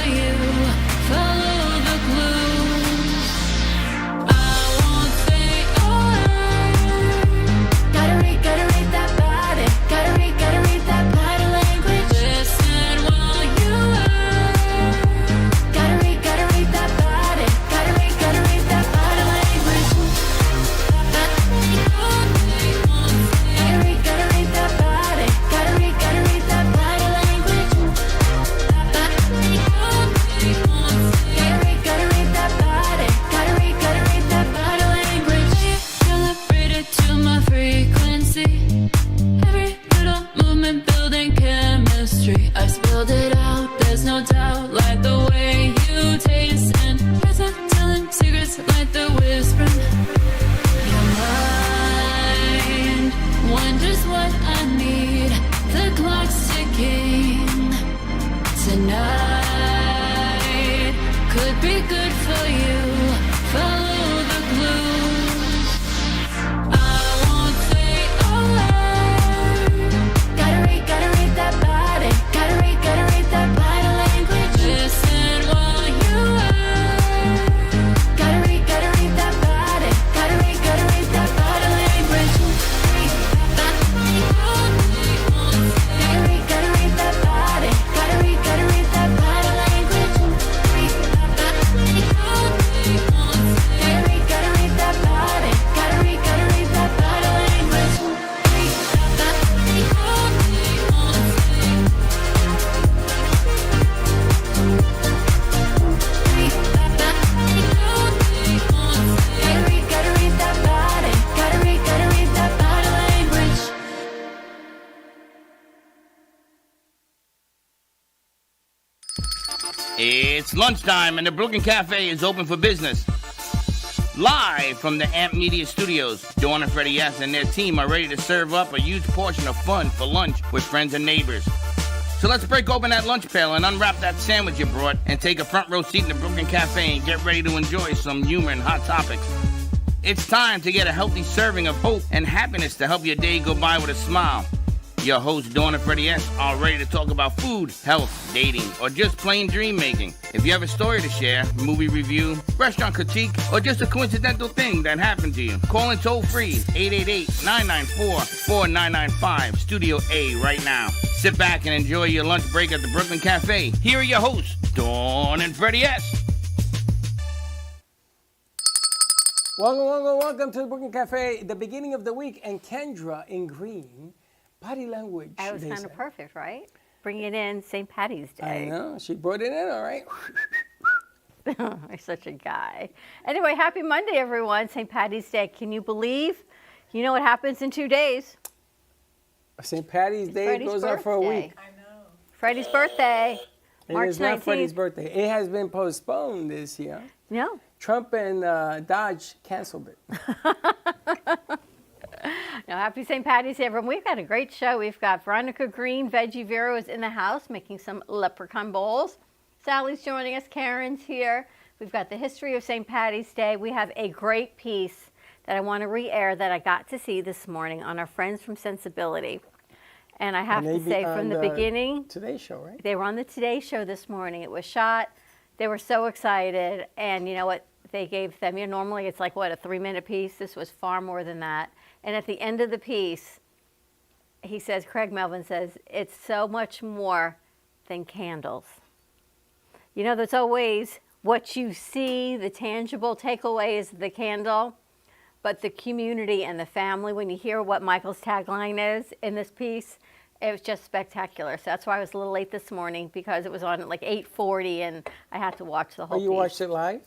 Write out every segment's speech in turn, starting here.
you. Follow the clues. I won't say a word. Gotta read that body. Gotta read that body language. Listen while you work. Gotta read that body. Gotta read that body language. Gotta read that body. Gotta read that body language. Gotta read that body. Gotta read that body language. Calibrate it to my frequency. Every little movement building chemistry. I spilled it out, there's no doubt. Like the way you taste and present, telling secrets like the whispering. Your mind wonders what I need. The clock's ticking. Tonight could be good for you. Follow the clues. I won't say a word. Gotta read that body. Gotta read that body language. Listen while you work. Gotta read that body. Gotta read that body language. Gotta read that body. Gotta read that body language. Gotta read that body. Gotta read that body language. Gotta read that body. Gotta read that body language. It's lunchtime and the Brooklyn Cafe is open for business. Live from the Amp Media Studios, Dawn and Freddie S. and their team are ready to serve up a huge portion of fun for lunch with friends and neighbors. So let's break open that lunch pail and unwrap that sandwich you brought and take a front row seat in the Brooklyn Cafe and get ready to enjoy some humor and hot topics. It's time to get a healthy serving of hope and happiness to help your day go by with a smile. Your hosts, Dawn and Freddie S., are ready to talk about food, health, dating, or just plain dream making. If you have a story to share, movie review, restaurant critique, or just a coincidental thing that happened to you, call in toll free 888-994-4995, Studio A right now. Sit back and enjoy your lunch break at the Brooklyn Cafe. Here are your hosts, Dawn and Freddie S. Welcome to the Brooklyn Cafe, the beginning of the week, and Kendra in green, body language. That was kind of perfect, right? Bringing it in St. Patty's Day. I know, she brought it in, all right. You're such a guy. Anyway, happy Monday, everyone. St. Patty's Day. Can you believe? You know what happens in 2 days? St. Patty's Day Freddie's goes on for a birthday. week. I know. Freddie's birthday, March 19th. It is not Freddie's birthday. It has been postponed this year. No. Trump and Dodge canceled it. Now, happy St. Patty's Day, everyone. We've got a great show. We've got Veronica Green, Veggie Vero is in the house making some leprechaun bowls. Sally's joining us. Karen's here. We've got the history of St. Patty's Day. We have a great piece that I want to re-air that I got to see this morning on our friends from Sensibility. And I have to say, from the beginning, Today Show, right? they were on the Today Show this morning. It was shot. They were so excited. And you know what they gave them? You know, normally it's like, what, a 3-minute piece? This was far more than that. And at the end of the piece, he says, Craig Melvin says, it's so much more than candles. You know, there's always what you see, the tangible takeaway is the candle, but the community and the family, when you hear what Michael's tagline is in this piece, it was just spectacular. So that's why I was a little late this morning, because it was on at like 8:40 and I had to watch the whole piece. You watched it live?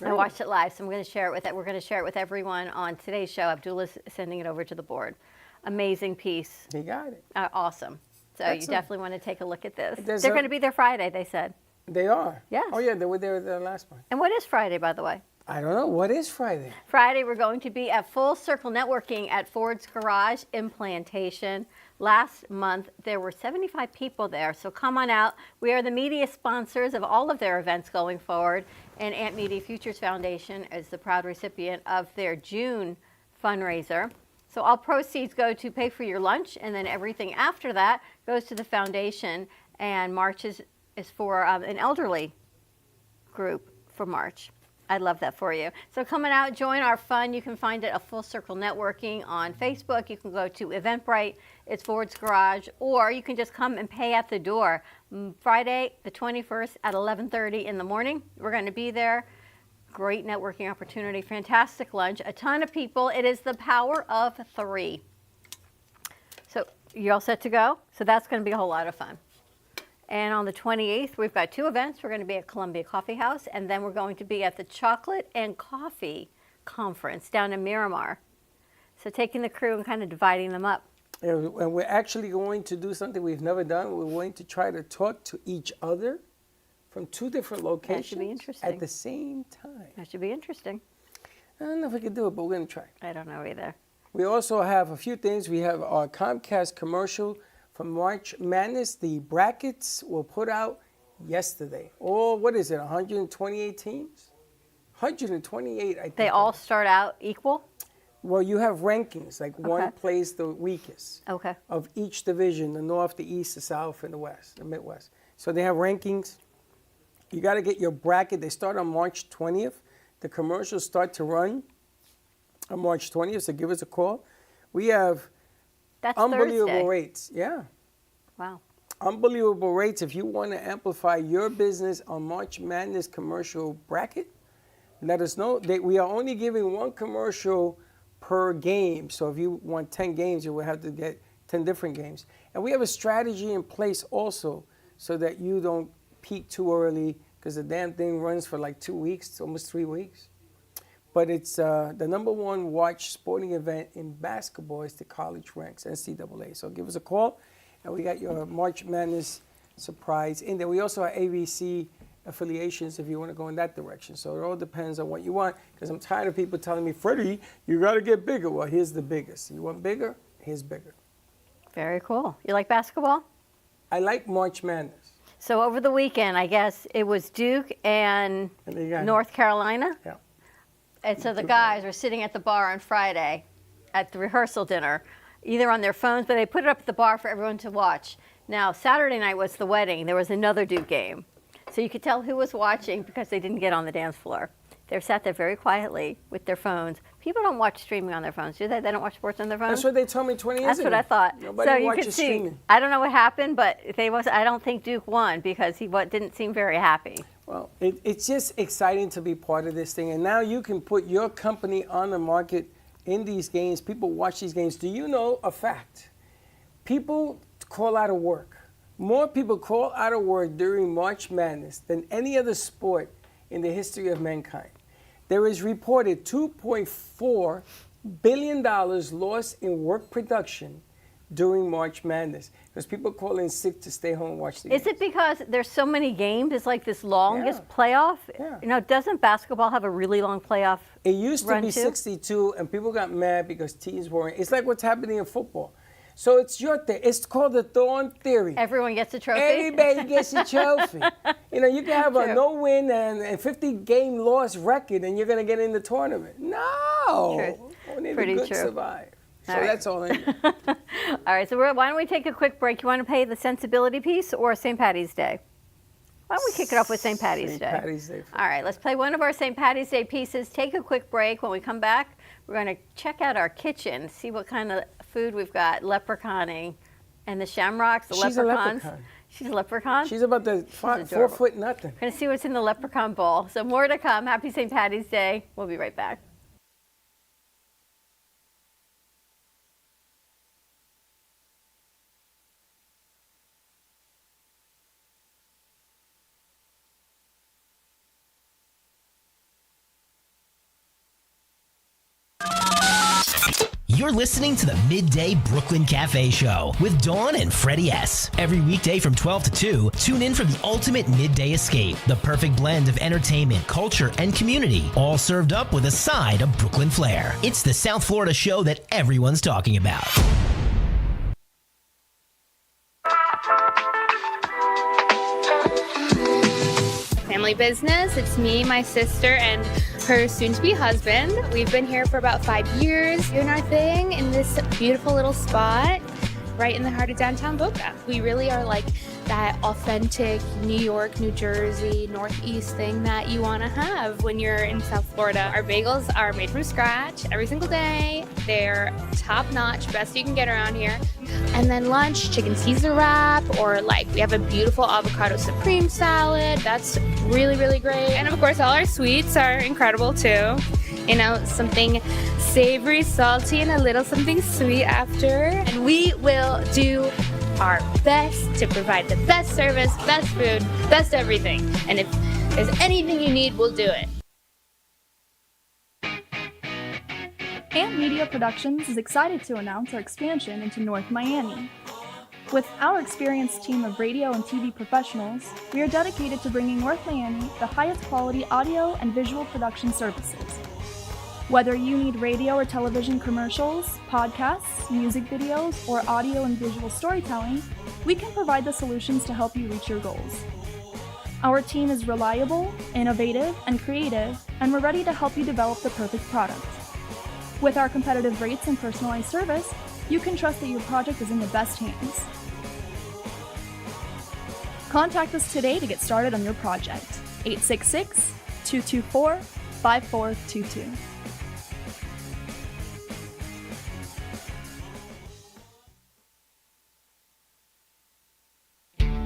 I watched it live, so I'm going to share it with it. We're going to share it with everyone on today's show. Abdullah's sending it over to the board. Amazing piece. He got it. Awesome. So Excellent. You definitely want to take a look at this. There's They're going to be there Friday, they said. They are? Yes. Oh, yeah, they were there the last one. And what is Friday, by the way? I don't know. What is Friday? Friday, we're going to be at Full Circle Networking at Ford's Garage in Plantation. Last month, there were 75 people there, so come on out. We are the media sponsors of all of their events going forward, and Amp Media Futures Foundation is the proud recipient of their June fundraiser. So all proceeds go to pay for your lunch, and then everything after that goes to the foundation, and March is for an elderly group for March. I'd love that for you. So coming out, join our fun. You can find it at Full Circle Networking on Facebook. You can go to Eventbrite, it's Ford's Garage, or you can just come and pay at the door. Friday, the 21st at 11:30 in the morning. We're going to be there. Great networking opportunity, fantastic lunch, a ton of people. It is the power of 3. So you all set to go? So that's going to be a whole lot of fun. And on the 28th, we've got 2 events. We're going to be at Columbia Coffee House, and then we're going to be at the Chocolate and Coffee Conference down in Miramar. So taking the crew and kind of dividing them up. And we're actually going to do something we've never done. We're going to try to talk to each other from 2 different locations That should be interesting. at the same time. That should be interesting. I don't know if we can do it, but we're going to try. I don't know either. We also have a few things. We have our Comcast commercial from March Madness. The brackets were put out yesterday. Oh, what is it, 128 teams? 128, I think. They all start out equal? Well, you have rankings, like one Okay. plays the weakest Okay. of each division, the North, the East, the South, and the West, the Midwest. So they have rankings. You got to get your bracket. They start on March 20th. The commercials start to run on March 20th, so give us a call. We have That's unbelievable Thursday. rates. Yeah. Wow. Unbelievable rates. If you want to amplify your business on March Madness commercial bracket, let us know. We are only giving 1 commercial per game. So if you want 10 games, you will have to get 10 different games. And we have a strategy in place also so that you don't peak too early, because the damn thing runs for like 2 weeks, it's almost 3 weeks. But it's the #1 watch sporting event in basketball is the college ranks, NCAA. So give us a call, and we got your March Madness surprise in there. We also have ABC affiliations if you want to go in that direction. So it all depends on what you want, because I'm tired of people telling me, Freddie, you got to get bigger. Well, here's the biggest. You want bigger? Here's bigger. Very cool. You like basketball? I like March Madness. So over the weekend, I guess it was Duke and And they got- North Carolina. Yeah. And so the Duke, guys were sitting at the bar on Friday at the rehearsal dinner, either on their phones, but they put it up at the bar for everyone to watch. Now, Saturday night was the wedding. There was another Duke game. So you could tell who was watching because they didn't get on the dance floor. They sat there very quietly with their phones. People don't watch streaming on their phones, do they? They don't watch sports on their phones? That's what they told me 20 years That's ago. what I thought. Nobody so you watches could see. streaming. I don't know what happened, but I don't think Duke won because he didn't seem very happy. Well, it's just exciting to be part of this thing. And now you can put your company on the market in these games. People watch these games. Do you know a fact? People call out of work. More people call out of work during March Madness than any other sport in the history of mankind. There is reported $2.4 billion lost in work production during March Madness because people call in sick to stay home and watch the games. Is it because there's so many games? It's like this longest Yeah. playoff? Yeah. You know, doesn't basketball have a really long playoff? It used to run be too? 62, and people got mad because teams weren't. It's like what's happening in football. So it's your thing. It's called the Thorn Theory. Everyone gets a trophy? Everybody gets a trophy. You know, you can have a True. no-win and 50-game loss record, and you're going to get in the tournament. No. True. Only Pretty the good true. survive. So All right. that's all I know. All right, so why don't we take a quick break? You want to play the sensibility piece or St. Patty's Day? Why don't we kick it off with St. Patty's St. Day? Patty's Day. All right, let's play one of our St. Patty's Day pieces. Take a quick break. When we come back, we're going to check out our kitchen, see what kind of food we've got leprechauning. And the shamrocks, the She's a leprechauns. leprechaun. She's a leprechaun? She's about the 4 adorable. foot nothing. We're going to see what's in the leprechaun bowl. So more to come. Happy St. Patty's Day. We'll be right back. You're listening to the Midday Brooklyn Cafe Show with Dawn and Freddie S. Every weekday from 12 to 2, tune in for the ultimate midday escape. The perfect blend of entertainment, culture, and community, all served up with a side of Brooklyn flair. It's the South Florida show that everyone's talking about. Family business. It's me, my sister, and her soon-to-be husband. We've been here for about 5 years doing our thing in this beautiful little spot right in the heart of downtown Boca. We really are like that authentic New York, New Jersey, Northeast thing that you want to have when you're in South Florida. Our bagels are made from scratch every single day. They're top notch, best you can get around here. And then lunch, chicken Caesar wrap, or like we have a beautiful avocado supreme salad. That's really, really great. And of course, all our sweets are incredible too. You know, something savory, salty, and a little something sweet after. And we will do our best to provide the best service, best food, best everything. And if there's anything you need, we'll do it. Amp Media Productions is excited to announce our expansion into North Miami. With our experienced team of radio and TV professionals, we are dedicated to bringing North Miami the highest quality audio and visual production services. Whether you need radio or television commercials, podcasts, music videos, or audio and visual storytelling, we can provide the solutions to help you reach your goals. Our team is reliable, innovative, and creative, and we're ready to help you develop the perfect product. With our competitive rates and personalized service, you can trust that your project is in the best hands. Contact us today to get started on your project. 866-224-5422.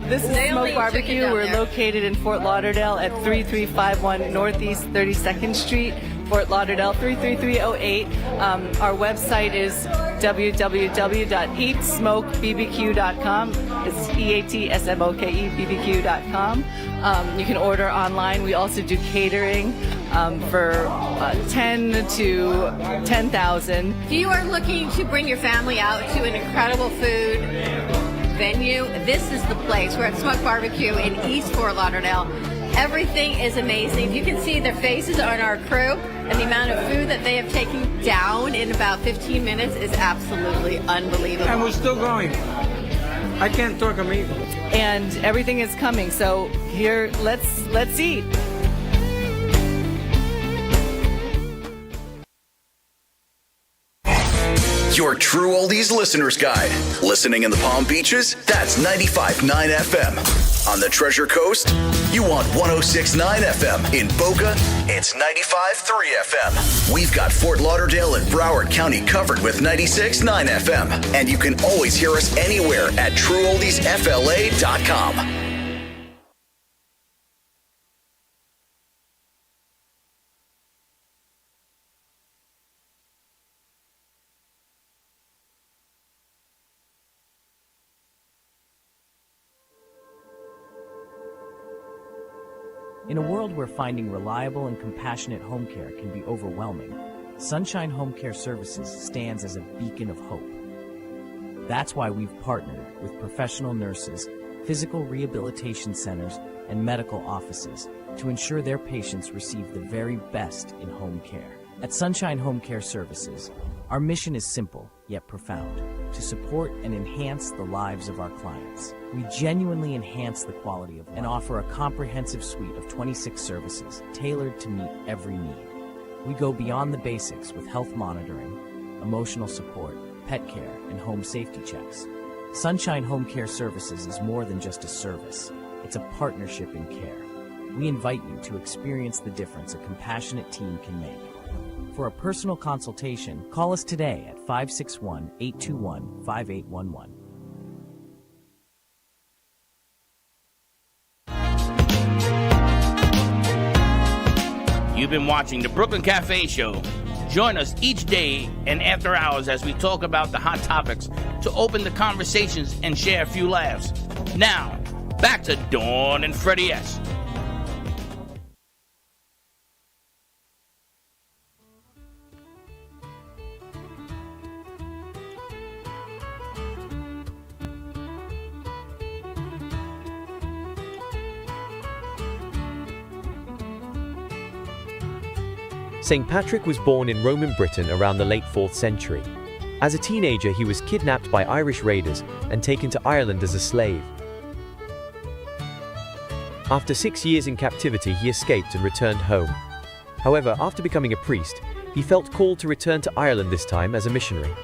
This is Smoke Barbecue. We're located in Fort Lauderdale at 3351 Northeast 32nd Street, Fort Lauderdale 33308. Our website is www.eatsmokebbq.com. It's EATSMOKEBBQ.com. You can order online. We also do catering for 10 to 10,000. If you are looking to bring your family out to an incredible food venue, this is the place. We're at Smoke Barbecue in East Fort Lauderdale. Everything is amazing. You can see their faces on our crew, and the amount of food that they have taken down in about 15 minutes is absolutely unbelievable. And we're still going. I can't talk amazing. And everything is coming. So here, let's eat. Your True Oldies Listener's Guide. Listening in the Palm Beaches? That's 95.9 FM. On the Treasure Coast? You want 106.9 FM. In Boca? It's 95.3 FM. We've got Fort Lauderdale and Broward County covered with 96.9 FM. And you can always hear us anywhere at TrueOldiesFLA.com. In a world where finding reliable and compassionate home care can be overwhelming, Sunshine Home Care Services stands as a beacon of hope. That's why we've partnered with professional nurses, physical rehabilitation centers, and medical offices to ensure their patients receive the very best in home care. At Sunshine Home Care Services, our mission is simple yet profound: to support and enhance the lives of our clients. We genuinely enhance the quality of life and offer a comprehensive suite of 26 services tailored to meet every need. We go beyond the basics with health monitoring, emotional support, pet care, and home safety checks. Sunshine Home Care Services is more than just a service. It's a partnership in care. We invite you to experience the difference a compassionate team can make. For a personal consultation, call us today at 561-821-5811. You've been watching the Brooklyn Cafe Show. Join us each day and after hours as we talk about the hot topics to open the conversations and share a few laughs. Now, back to Dawn and Freddie S. St. Patrick was born in Roman Britain around the late 4th century. As a teenager, he was kidnapped by Irish raiders and taken to Ireland as a slave. After 6 years in captivity, he escaped and returned home. However, after becoming a priest, he felt called to return to Ireland, this time as a missionary.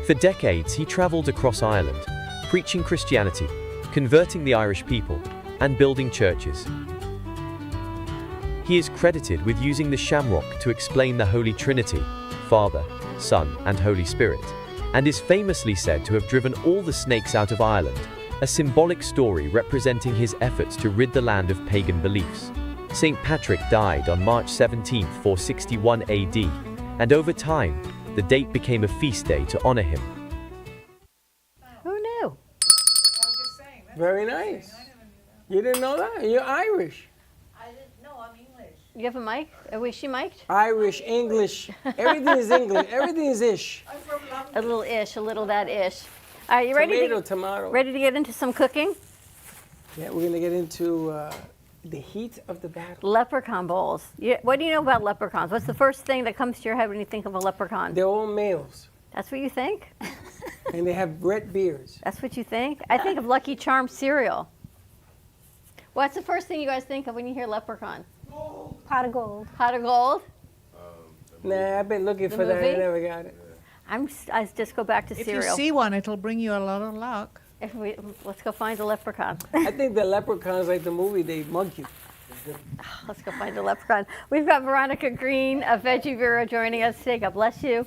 For decades, he traveled across Ireland, preaching Christianity, converting the Irish people, and building churches. He is credited with using the shamrock to explain the Holy Trinity, Father, Son, and Holy Spirit, and is famously said to have driven all the snakes out of Ireland, a symbolic story representing his efforts to rid the land of pagan beliefs. St. Patrick died on March 17, 461 AD, and over time, the date became a feast day to honor him. Who knew? Very nice. You didn't know that? You're Irish. You have a mic? Was she mic'd? Irish, English. Everything is English. Everything is ish. A little ish, a little that ish. All right, you ready? Tomato. Ready to get into some cooking? Yeah, we're going to get into the heat of the battle. Leprechaun bowls. What do you know about leprechauns? What's the first thing that comes to your head when you think of a leprechaun? They're all males. That's what you think? And they have red beards. That's what you think? I think of Lucky Charms cereal. What's the first thing you guys think of when you hear leprechaun? Pot of gold. Pot of gold? Nah, I've been looking The for that. I movie? never got it. I just go back to cereal. If you see one, it'll bring you a lot of luck. Let's go find a leprechaun. I think the leprechauns, like the movie, they mug you. Let's go find a leprechaun. We've got Veronica Green of Veggie Bureau joining us today. God bless you.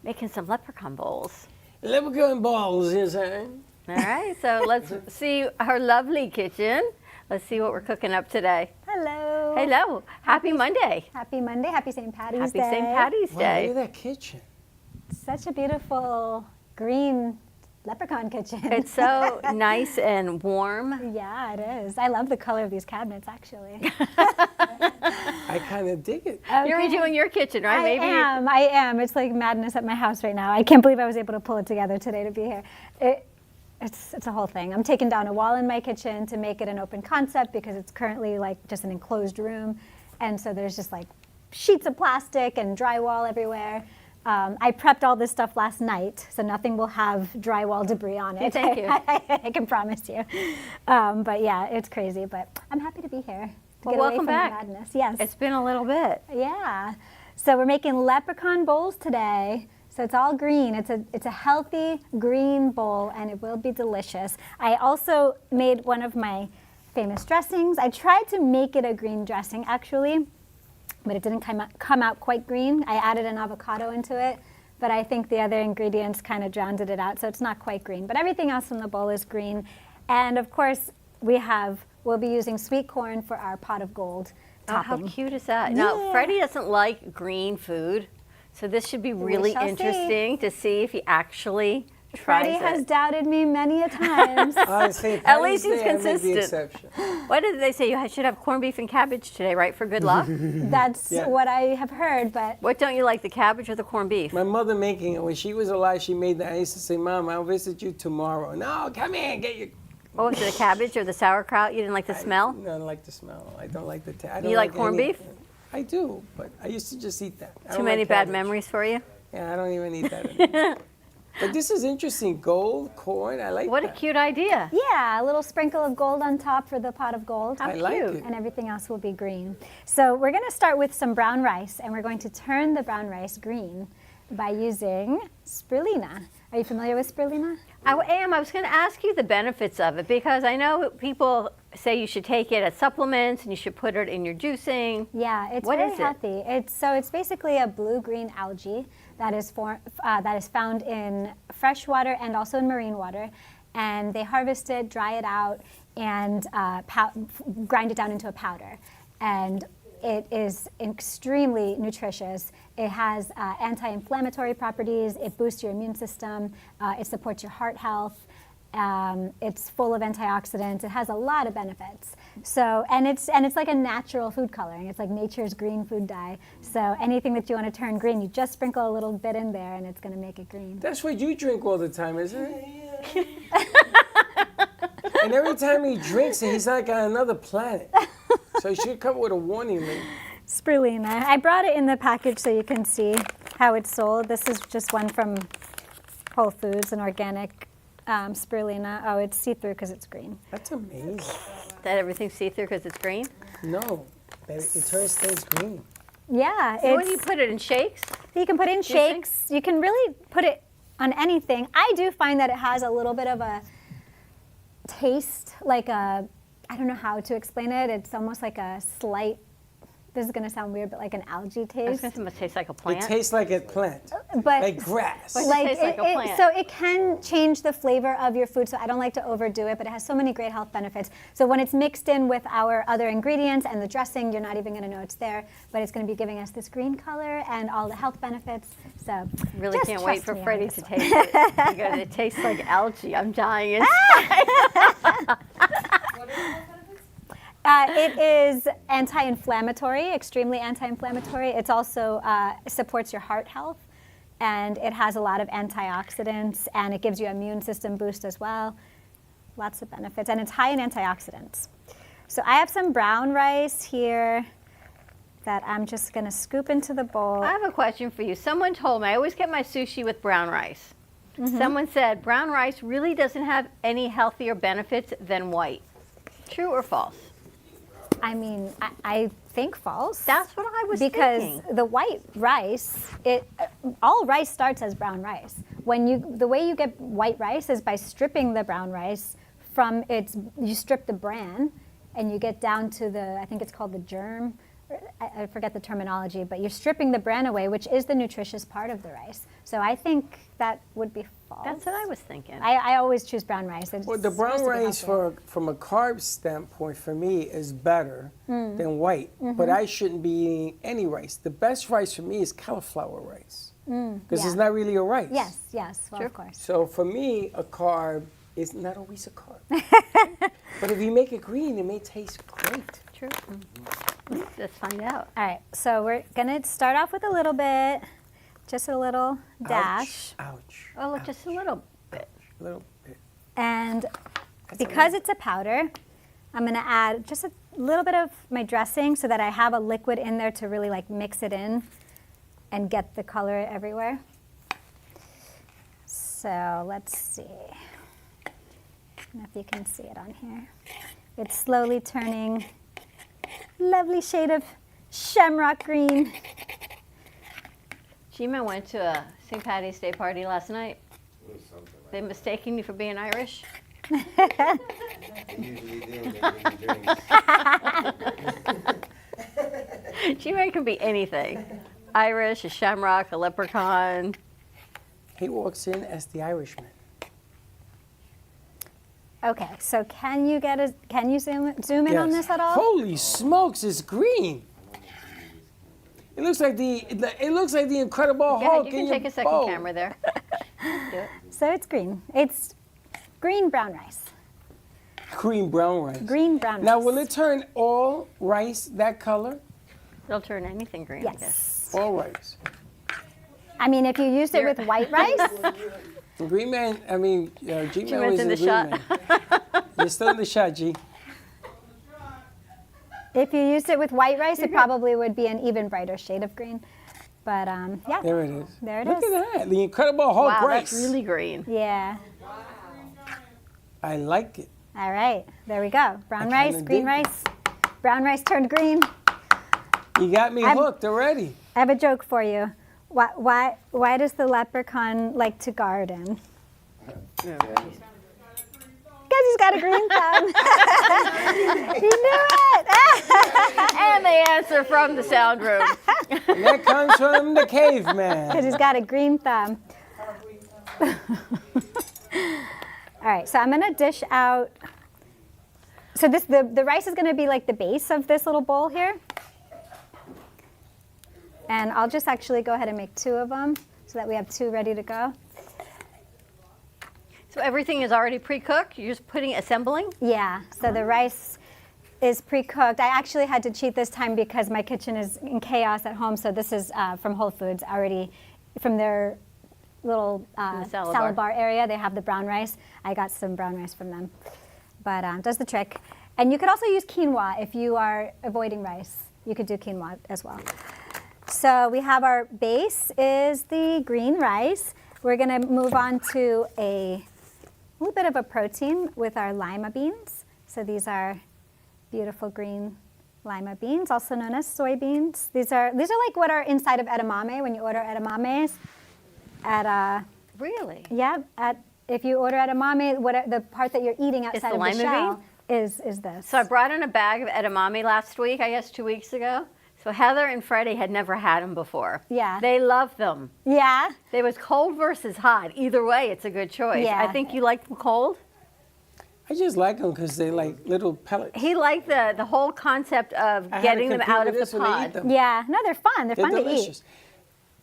Making some leprechaun bowls. Leprechaun balls, yes, sir. All right, so let's see her lovely kitchen. Let's see what we're cooking up today. Hello. Hello. Happy Monday. Happy Monday. Happy St. Patty's Day. Happy St. Patty's Wow, Day. look at that kitchen. Such a beautiful green leprechaun kitchen. It's so nice and warm. Yeah, it is. I love the color of these cabinets, actually. I kind of dig it. You're redoing your kitchen, right? I am. It's like madness at my house right now. I can't believe I was able to pull it together today to be here. It's a whole thing. I'm taking down a wall in my kitchen to make it an open concept because it's currently like just an enclosed room. And so there's just like sheets of plastic and drywall everywhere. I prepped all this stuff last night, so nothing will have drywall debris on it. Thank you. I can promise you. But yeah, it's crazy, but I'm happy to be here. Well, welcome back. The madness. Yes. It's been a little bit. Yeah. So we're making leprechaun bowls today. So it's all green. It's a healthy green bowl, and it will be delicious. I also made one of my famous dressings. I tried to make it a green dressing, actually, but it didn't come out quite green. I added an avocado into it, but I think the other ingredients kind of drowned it out, so it's not quite green. But everything else in the bowl is green. And of course, we'll be using sweet corn for our pot of gold topping. How cute is that? Yeah. Now, Freddie doesn't like green food, so this should be really interesting to see if he actually tries Freddie it. has doubted me many a time. At least he's consistent. What did they say? You should have corned beef and cabbage today, right, for good luck? That's what I have heard, but... What don't you like, the cabbage or the corned beef? My mother making it. When she was alive, she made that. I used to say, Mom, I'll visit you tomorrow. No, come in, get your... What was it, the cabbage or the sauerkraut? You didn't like the smell? I don't like the smell. I don't like the taste. You like corned beef? I do, but I used to just eat that. Too many bad memories for you? Yeah, I don't even eat that anymore. But this is interesting. Gold, corn, I like that. What a cute idea. Yeah, a little sprinkle of gold on top for the pot of gold. How cute. Like it. And everything else will be green. So we're going to start with some brown rice, and we're going to turn the brown rice green by using spirulina. Are you familiar with spirulina? I am. I was going to ask you the benefits of it because I know people say you should take it as supplements and you should put it in your juicing. Yeah, it's very healthy. It's basically a blue-green algae that is found in fresh water and also in marine water. And they harvest it, dry it out, and grind it down into a powder. And it is extremely nutritious. It has anti-inflammatory properties. It boosts your immune system. It supports your heart health. It's full of antioxidants. It has a lot of benefits. So, and it's like a natural food coloring. It's like nature's green food dye. So anything that you want to turn green, you just sprinkle a little bit in there, and it's going to make it green. That's what you drink all the time, isn't it? And every time he drinks it, he's like on another planet. So you should come with a warning label. Spirulina. I brought it in the package so you can see how it's sold. This is just one from Whole Foods, an organic spirulina. Oh, it's see-through because it's green. That's amazing. That everything's see-through because it's green? No, it turns things green. Yeah. So when you put it in shakes? You can put it in shakes. You can really put it on anything. I do find that it has a little bit of a taste like I don't know how to explain it. It's almost like a slight, this is going to sound weird, but like an algae taste. It must taste like a plant. It tastes like a plant, but like grass. But it tastes like a plant. So it can change the flavor of your food. So I don't like to overdo it, but it has so many great health benefits. So when it's mixed in with our other ingredients and the dressing, you're not even going to know it's there. But it's going to be giving us this green color and all the health benefits. So Really just can't wait trust for me on Freddie this to one. taste it. Because it tastes like algae. I'm dying inside. It is anti-inflammatory, extremely anti-inflammatory. It's also supports your heart health, and it has a lot of antioxidants, and it gives you an immune system boost as well. Lots of benefits, and it's high in antioxidants. So I have some brown rice here that I'm just going to scoop into the bowl. I have a question for you. Someone told me, I always get my sushi with brown rice. Someone said brown rice really doesn't have any healthier benefits than white. True or false? I mean, I think false. That's what I was because thinking. the white rice, all rice starts as brown rice. The way you get white rice is by stripping the brown rice from you strip the bran, and you get down to I think it's called the germ. I forget the terminology, but you're stripping the bran away, which is the nutritious part of the rice. So I think that would be false. That's what I was thinking. I always choose brown rice. Well, the brown rice, from a carb standpoint, for me, is better than white. But I shouldn't be eating any rice. The best rice for me is cauliflower rice. Because it's not really a rice. Yes, well, of course. So for me, a carb is not always a carb. But if you make it green, it may taste great. True. Let's find out. All right, so we're going to start off with a little bit, just a little dash. Ouch. Oh, look, just a little bit. A little bit. And because it's a powder, I'm going to add just a little bit of my dressing so that I have a liquid in there to really like mix it in and get the color everywhere. So let's see. I don't know if you can see it on here. It's slowly turning lovely shade of shamrock green. G-Man went to a St. Patty's Day party last night. They mistaken you for being Irish? G-Man can be anything. Irish, a shamrock, a leprechaun. He walks in as the Irishman. Okay, so can you zoom in on this at all? Holy smokes, it's green. It looks like the Incredible Hulk. You can take a second camera there. Do it. So it's green. It's green brown rice. Green brown rice. Green brown rice. Now, will it turn all rice that color? It'll turn anything green, I guess. All rice. I mean, if you used it with white rice. Green Man, I mean, G-Man was in the Green shot. Man. You're still in the shot, G. If you used it with white rice, it probably would be an even brighter shade of green. But yeah. There it is. There it Look is. at that. The Incredible Hulk Wow, rice. that's really green. Yeah. I like it. All right. There we go. Brown I rice, kinda green dig rice. Brown rice turned green. You got me hooked already. I have a joke for you. Why does the leprechaun like to garden? Because he's got a green thumb. You knew it. And the answer from the sound room. And that comes from the caveman. Because he's got a green thumb. All right, so I'm going to dish out. So the rice is going to be like the base of this little bowl here. And I'll just actually go ahead and make 2 of them so that we have 2 ready to go. So everything is already pre-cooked? You're just assembling? Yeah, so the rice is pre-cooked. I actually had to cheat this time because my kitchen is in chaos at home. So this is from Whole Foods already, from their little salad bar area. They have the brown rice. I got some brown rice from them. But does the trick. And you could also use quinoa if you are avoiding rice. You could do quinoa as well. So we have our base is the green rice. We're going to move on to a little bit of a protein with our lima beans. So these are beautiful green lima beans, also known as soybeans. These are like what are inside of edamame when you order edamames at Really? Yeah, at If you order edamame, the part that you're eating outside the of the lima shell is this. So I brought in a bag of edamame last week, I guess 2 weeks ago. So Heather and Freddie had never had them before. Yeah. They love them. Yeah. They was cold versus hot. Either way, it's a good choice. Yeah. I think you like them cold. I just like them because they like little pellets. He liked the whole concept of I had getting to them compete out with of this the when they eat pod. them. Yeah. No, they're fun. They're fun to delicious. eat.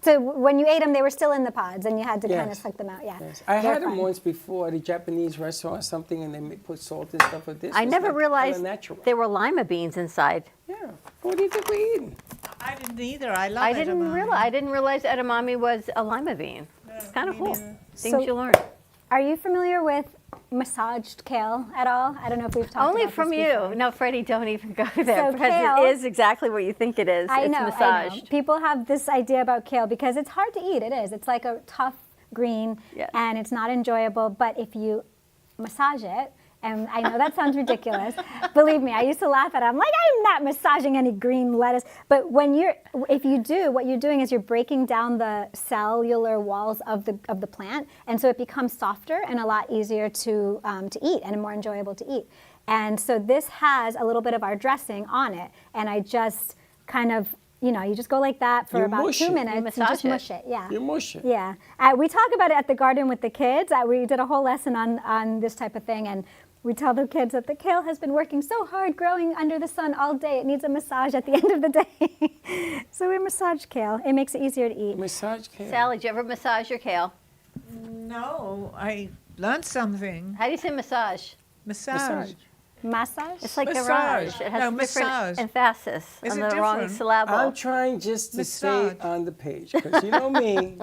So when you ate them, they were still in the pods, and you had to kind of Yes. suck them out. Yeah. Yes. I They're had them fun. once before at a Japanese restaurant or something, and they put salt and stuff with this. I was never like realized natural. there were lima beans inside. Yeah. What do you think we're eating? I didn't either. I love I didn't edamame. realize edamame was a lima bean. It's kind of me cool. neither. Things So- you learn. Are you familiar with massaged kale at all? I don't know if we've talked Only about from this you. before. No, Freddie, don't even go there So because kale- it is exactly what you think it is. I It's know, massaged. I know. People have this idea about kale because it's hard to eat. It is. It's like a tough green, Yes. and it's not enjoyable. But if you massage it, and I know that sounds ridiculous. Believe me, I used to laugh at it. I'm like, I'm not massaging any green lettuce. But if you do, what you're doing is you're breaking down the cellular walls of the plant, and so it becomes softer and a lot easier to eat and more enjoyable to eat. And so this has a little bit of our dressing on it, and I just kind of, you just go like that for You about mush 2 it. minutes. You and just massage it. mush it. Yeah. You mush it. Yeah, we talk about it at the garden with the kids. We did a whole lesson on this type of thing, and we tell the kids that the kale has been working so hard growing under the sun all day. It needs a massage at the end of the day. So we massage kale. It makes it easier to eat. Massage kale. Sally, did you ever massage your kale? No, I learned something. How do you say massage? Massage. Massage? It's like Massage. garage. It has No, a massage. different emphasis Is on it the wrong different? syllable. I'm trying just to stay Massage. on the page because you know me.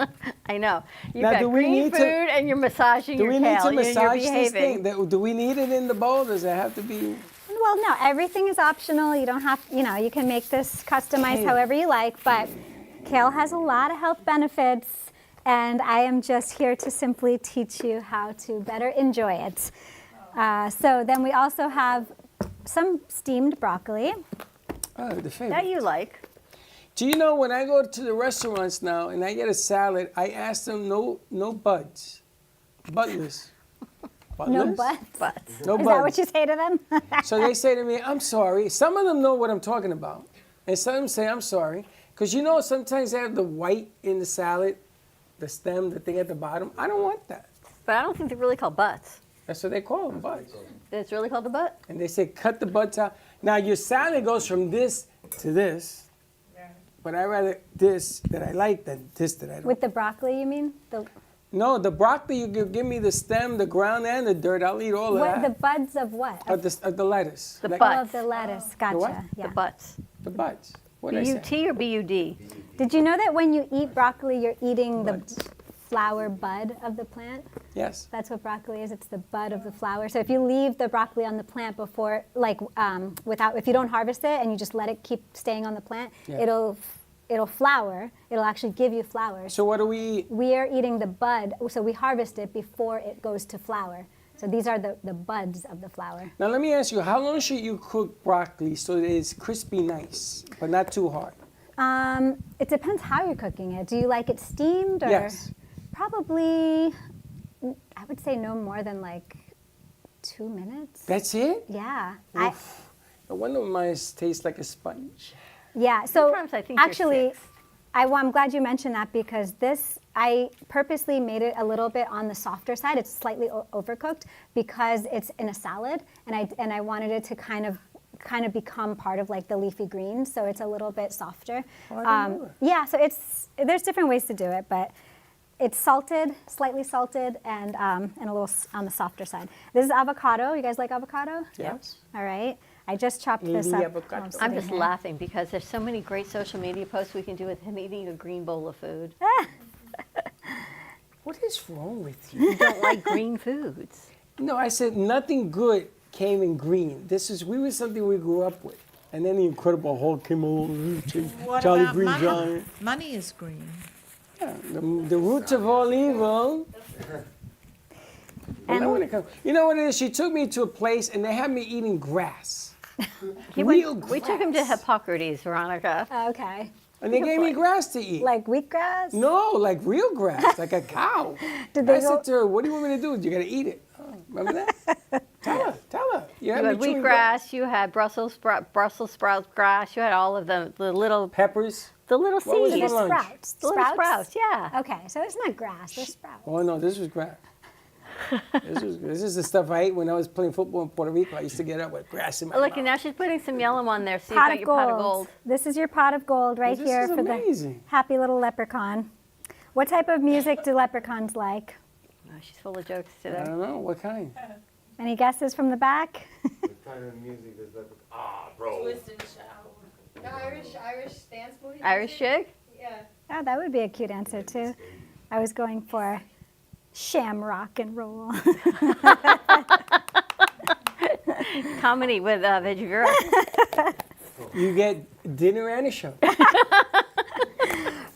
I know. You've Now, got do we green need food to- and you're massaging Do your we kale. need to You're massage this behaving. thing? Do we need it in the bowl? Does it have to be? Well, no, everything is optional. You don't have, you can make this customized Kale. however you like, but kale has a lot of health benefits, and I am just here to simply teach you how to better enjoy it. So then we also have some steamed broccoli. Oh, the favorite. That you like. Do you know when I go to the restaurants now and I get a salad, I ask them no buds, buttless. No Buttless? butts. No Is buds. that what you say to them? So they say to me, I'm sorry. Some of them know what I'm talking about. And some of them say, I'm sorry. Because sometimes they have the white in the salad, the stem, the thing at the bottom. I don't want that. But I don't think they're really called butts. That's what they call them, buds. It's really called a butt? And they say, cut the buds out. Now, your salad goes from this to this. But I rather this that I like than this that I don't. With the broccoli, you mean? No, the broccoli, you give me the stem, the ground, and the dirt. I'll eat all of What, the that. buds of what? Of the lettuce. The Like- buds. Oh, of the lettuce. Gotcha. what? Yeah. The butts. The buds. What did I say? B-U-T or B-U-D? Did you know that when you eat broccoli, you're eating Buds. the flower bud of the plant? Yes. That's what broccoli is. It's the bud of the flower. So if you leave the broccoli on the plant before, if you don't harvest it and you just let it keep staying on the plant, Yeah. it'll flower. It'll actually give you flowers. So what do we eat? We are eating the bud, so we harvest it before it goes to flower. So these are the buds of the flower. Now let me ask you, how long should you cook broccoli so that it's crispy nice, but not too hard? It depends how you're cooking it. Do you like it steamed or? Yes. Probably, I would say no more than like 2 minutes. That's it? Yeah. Oof. No wonder mine tastes like a sponge. Yeah. So Sometimes I think you're actually, six. I'm glad you mentioned that because I purposely made it a little bit on the softer side. It's slightly overcooked because it's in a salad, and I wanted it to kind of become part of like the leafy greens, so it's a little bit softer. Oh, I didn't know that. Yeah. So there's different ways to do it, but it's salted, slightly salted, and a little on the softer side. This is avocado. You guys like avocado? Yes. All right. I just chopped this Lady up. avocado. I'm I'm sitting just here. laughing because there's so many great social media posts we can do with him eating a green bowl of food. What is wrong with you? You don't like green foods. No, I said nothing good came in green. We were something we grew up with. And then the Incredible Hulk came along, What Jolly about Green money? Giant. Money is green. Yeah, the roots of all evil. And- You know what it is? She took me to a place and they had me eating grass. We Real took him to grass. Hippocrates, Veronica. Okay. And they gave me grass to eat. Like wheatgrass? No, like real grass, like a cow. Did they I said to her, what do you want me to do? You got to eat it. Oh, remember that? Tell her. You had wheatgrass, you had Brussels sprout grass, you had all of the little peppers. The little What was seeds. for lunch? Sprouts. The little sprouts, yeah. Okay, so it's not grass, they're sprouts. Oh, no, this was grass. This is the stuff I ate when I was playing football in Puerto Rico. I used to get up with grass in my Look, mouth. and now she's putting some yellow on there, so you've got your pot of gold. This is your pot of gold right This here is for amazing. the happy little leprechaun. What type of music do leprechauns like? Oh, she's full of jokes today. I don't know. What kind? Any guesses from the back? What kind of music is that? Ah, bro. Twist and shout. No, Irish dance movie. Irish jig? Yeah. Oh, that would be a cute answer too. I was going for shamrock and roll. Comedy with Veggie Girl. You get dinner and a show.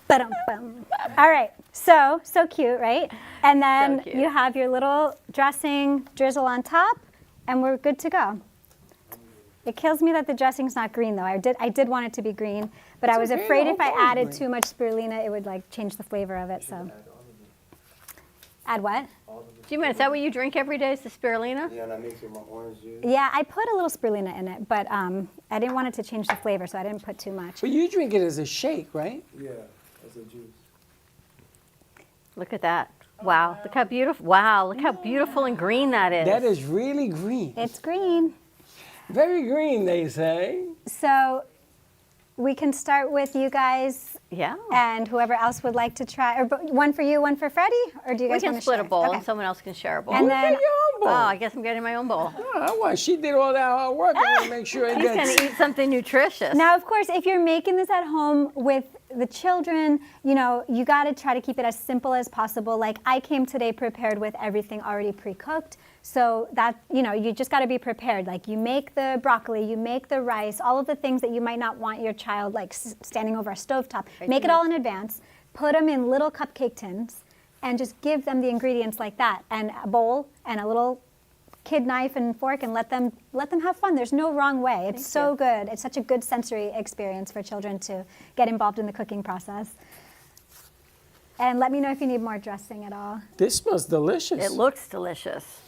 Ba-dum-bum. All right, so cute, right? And then So cute. you have your little dressing drizzle on top, and we're good to go. It kills me that the dressing's not green, though. I did want it to be green, but I It's was okay, afraid the if I whole thing's added green. too much spirulina, it would like change the flavor of it. So, add what? Jim, is that what you drink every day? Is the spirulina? Yeah, and I mix with my orange juice. Yeah, I put a little spirulina in it, but I didn't want it to change the flavor, so I didn't put too much. But you drink it as a shake, right? Yeah, as a juice. Look at that. Wow, look how beautiful. Wow, look how beautiful and green that is. That is really green. It's green. Very green, they say. So we can start with you guys. Yeah. And whoever else would like to try, or one for you, one for Freddie, or do you We guys can want to split share? a bowl Okay. and someone else can share a bowl. And then- Get your own bowl. Oh, I guess I'm getting my own bowl. She did all that hard work. I want to make sure it He's gets. going to eat something nutritious. Now, of course, if you're making this at home with the children, you know, you got to try to keep it as simple as possible. Like I came today prepared with everything already pre-cooked. So that, you know, you just got to be prepared. Like you make the broccoli, you make the rice, all of the things that you might not want your child like standing over a stovetop. Make it all in advance. Put them in little cupcake tins and just give them the ingredients like that, and a bowl and a little kid knife and fork, and let them have fun. There's no wrong way. It's so good. It's such a good sensory experience for children to get involved in the cooking process. And let me know if you need more dressing at all. This smells delicious. It looks delicious.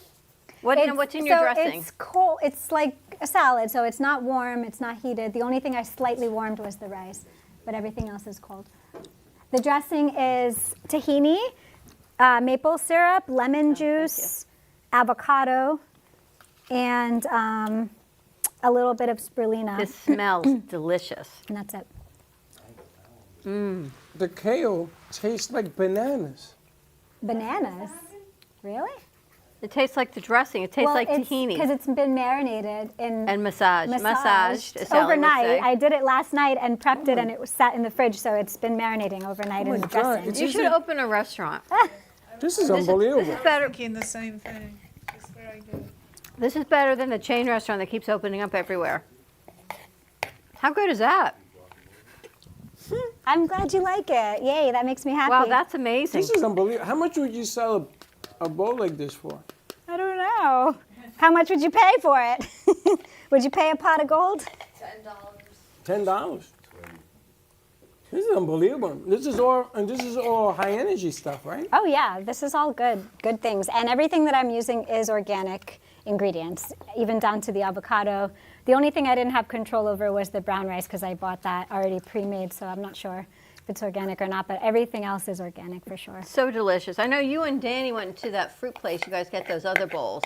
What's in your dressing? It's cold. It's like a salad, so it's not warm. It's not heated. The only thing I slightly warmed was the rice, but everything else is cold. The dressing is tahini, maple syrup, lemon juice, avocado, and a little bit of spirulina. This smells delicious. And that's it. The kale tastes like bananas. Bananas? Really? It tastes like the dressing. It tastes like tahini. Because it's been marinated in And massaged. Massaged, as Sally would overnight. say. I did it last night and prepped it, and it was sat in the fridge, so it's been marinating overnight in the dressing. It's You should open a restaurant. This is unbelievable. This is better. Thinking the same thing. It's very good. This is better than the chain restaurant that keeps opening up everywhere. How good is that? I'm glad you like it. Yay, that makes me happy. Wow, that's amazing. This is unbelievable. How much would you sell a bowl like this for? I don't know. How much would you pay for it? Would you pay a pot of gold? $10. This is unbelievable. This is all high energy stuff, right? Oh yeah, this is all good things. And everything that I'm using is organic ingredients, even down to the avocado. The only thing I didn't have control over was the brown rice because I bought that already pre-made, so I'm not sure if it's organic or not, but everything else is organic for sure. So delicious. I know you and Danny went to that fruit place. You guys get those other bowls.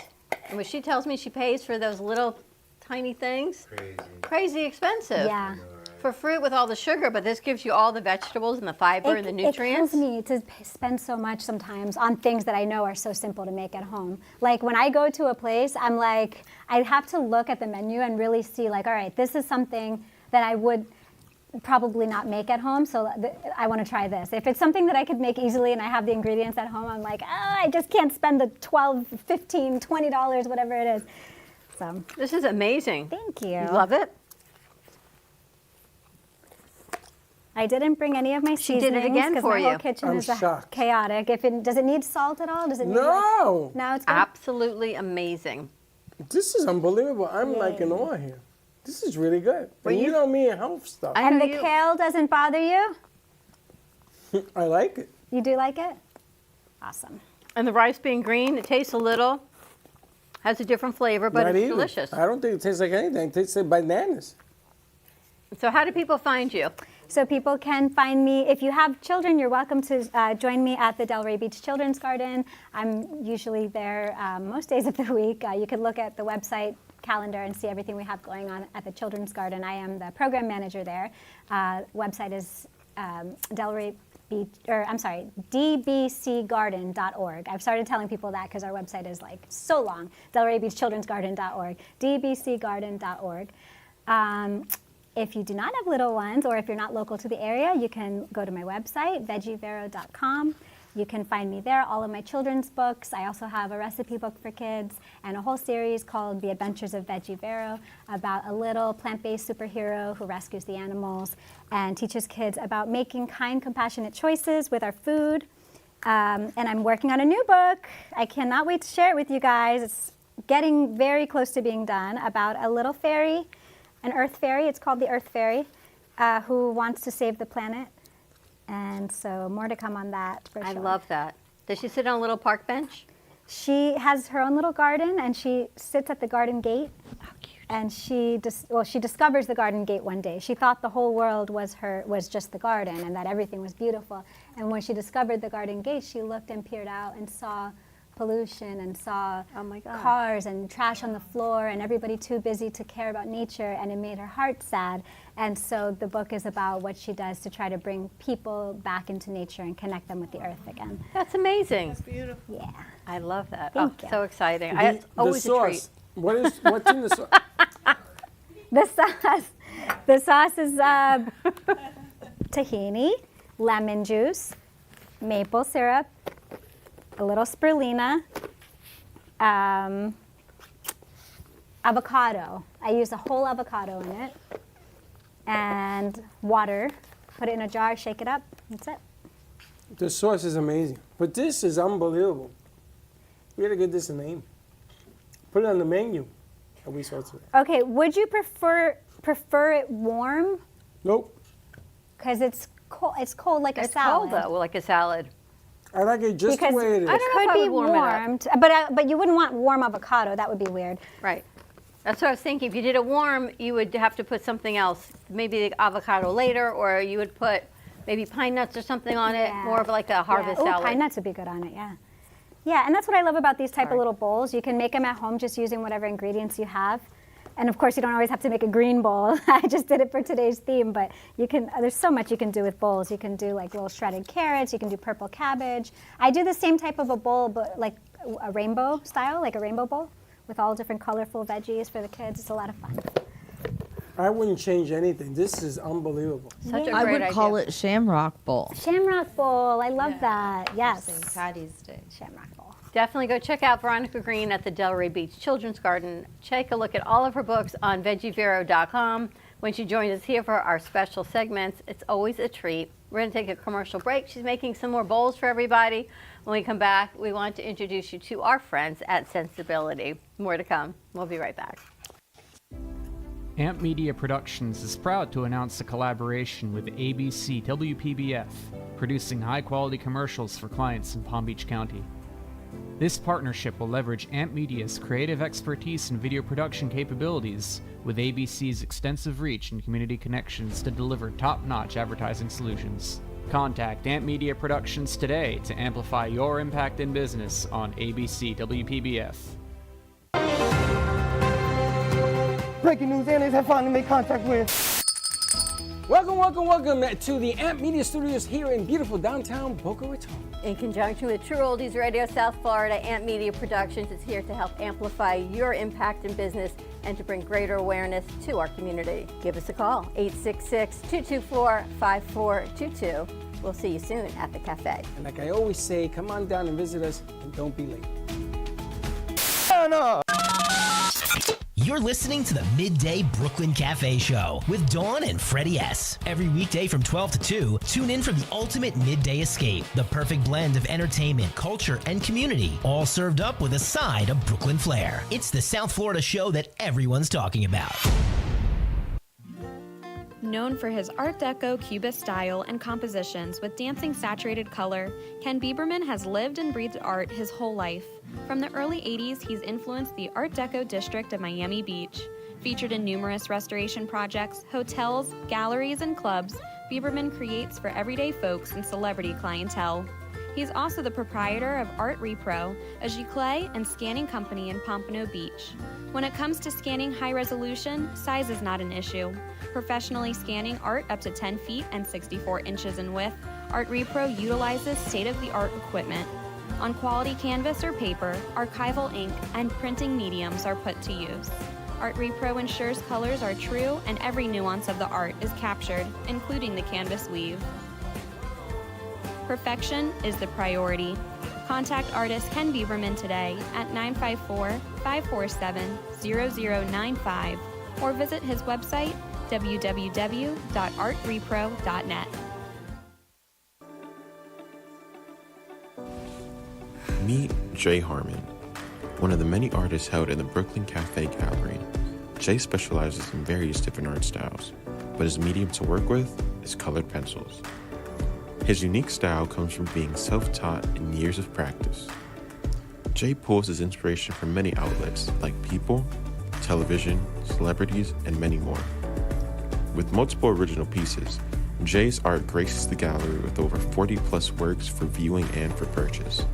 And when she tells me she pays for those little tiny things, crazy expensive. Yeah. For fruit with all the sugar, but this gives you all the vegetables and the fiber and the nutrients. It kills me to spend so much sometimes on things that I know are so simple to make at home. Like when I go to a place, I'm like, I have to look at the menu and really see like, all right, this is something that I would probably not make at home, so I want to try this. If it's something that I could make easily and I have the ingredients at home, I'm like, I just can't spend the $12, $15, $20, whatever it is. So this is amazing. Thank you. You love it? I didn't bring any of my She seasonings did it again because for my whole you. kitchen I'm is shocked. chaotic. Does it need salt at all? Does it need No. No, it's good. Absolutely amazing. This is unbelievable. I'm like in awe here. This is really good. Well, And you know me and health stuff. And the kale doesn't bother you? I like it. You do like it? Awesome. And the rice being green, it tastes a little, has a different flavor, but Not it's even. delicious. I don't think it tastes like anything. It tastes like bananas. So how do people find you? So people can find me, if you have children, you're welcome to join me at the Delray Beach Children's Garden. I'm usually there most days of the week. You can look at the website calendar and see everything we have going on at the Children's Garden. I am the program manager there. Website is dbcgarden.org. I've started telling people that because our website is like so long. DelrayBeachChildren'sGarden.org. dbcgarden.org. If you do not have little ones, or if you're not local to the area, you can go to my website, veggievero.com. You can find me there, all of my children's books. I also have a recipe book for kids and a whole series called The Adventures of Veggie Vero about a little plant-based superhero who rescues the animals and teaches kids about making kind, compassionate choices with our food. And I'm working on a new book. I cannot wait to share it with you guys. It's getting very close to being done, about a little fairy, an earth fairy. It's called the Earth Fairy, who wants to save the planet. And so more to come on that for sure. I love that. Does she sit on a little park bench? She has her own little garden, and she sits at the garden gate. How cute. And she discovers the garden gate one day. She thought the whole world was just the garden and that everything was beautiful. And when she discovered the garden gate, she looked and peered out and saw pollution and saw cars and trash on the floor and everybody too busy to care about nature, and it made her heart sad. And so the book is about what she does to try to bring people back into nature and connect them with the earth again. That's amazing. That's beautiful. Yeah. I love that. Thank you. So exciting. The Always a treat. sauce. What's in the sauce? The sauce is tahini, lemon juice, maple syrup, a little spirulina, avocado. I use a whole avocado in it, and water. Put it in a jar, shake it up. That's it. The sauce is amazing. But this is unbelievable. We gotta get this a name. Put it on the menu. And we saw it. Okay, would you prefer it warm? Nope. Because it's cold. It's cold like a It's salad. cold though, like a salad. I like it just Because the way it is. it I don't know if could I be would warm it up. warmed, but you wouldn't want warm avocado. That would be weird. Right. That's what I was thinking. If you did it warm, you would have to put something else, maybe the avocado later, or you would put maybe pine nuts or something on it, more of like a harvest Ooh, salad. pine nuts would be good on it, yeah. Yeah, and that's what I love about these type of little bowls. You can make them at home just using whatever ingredients you have. And of course, you don't always have to make a green bowl. I just did it for today's theme, but you can. There's so much you can do with bowls. You can do like little shredded carrots. You can do purple cabbage. I do the same type of a bowl, but like a rainbow style, like a rainbow bowl, with all different colorful veggies for the kids. It's a lot of fun. I wouldn't change anything. This is unbelievable. Such a I great would idea. call it Shamrock Bowl. Shamrock bowl. I love that. Yes. St. Patty's Day. Shamrock bowl. Definitely go check out Veronica Green at the Delray Beach Children's Garden. Take a look at all of her books on veggievero.com. When she joins us here for our special segments, it's always a treat. We're going to take a commercial break. She's making some more bowls for everybody. When we come back, we want to introduce you to our friends at Sensibility. More to come. We'll be right back. Amp Media Productions is proud to announce a collaboration with ABC WPBF, producing high-quality commercials for clients in Palm Beach County. This partnership will leverage Amp Media's creative expertise and video production capabilities with ABC's extensive reach and community connections to deliver top-notch advertising solutions. Contact Amp Media Productions today to amplify your impact in business on ABC WPBF. Breaking news, aliens have finally made contact with. Welcome to the Amp Media Studios here in beautiful downtown Boca Raton. In conjunction with True Oldies Radio South Florida, Amp Media Productions is here to help amplify your impact in business and to bring greater awareness to our community. Give us a call, 866-224-5422. We'll see you soon at the cafe. And like I always say, come on down and visit us and don't be late. You're listening to the Midday Brooklyn Cafe Show with Dawn and Freddie S. Every weekday from 12 to 2, tune in for the ultimate midday escape, the perfect blend of entertainment, culture, and community, all served up with a side of Brooklyn flair. It's the South Florida show that everyone's talking about. Known for his Art Deco Cubist style and compositions with dancing saturated color, Ken Bieberman has lived and breathed art his whole life. From the early 80s, he's influenced the Art Deco district of Miami Beach. Featured in numerous restoration projects, hotels, galleries, and clubs, Bieberman creates for everyday folks and celebrity clientele. He's also the proprietor of Art Repro, a giclée and scanning company in Pompano Beach. When it comes to scanning high resolution, size is not an issue. Professionally scanning art up to 10 feet and 64 inches in width, Art Repro utilizes state-of-the-art equipment. On quality canvas or paper, archival ink and printing mediums are put to use. Art Repro ensures colors are true and every nuance of the art is captured, including the canvas weave. Perfection is the priority. Contact artist Ken Bieberman today at 954-547-0095 or visit his website www.artrepro.net. Meet Jay Harmon, one of the many artists held in the Brooklyn Cafe Gallery. Jay specializes in various different art styles, but his medium to work with is colored pencils. His unique style comes from being self-taught and years of practice. Jay pulls his inspiration from many outlets like people, television, celebrities, and many more. With multiple original pieces, Jay's art graces the gallery with over 40-plus works for viewing and for purchase.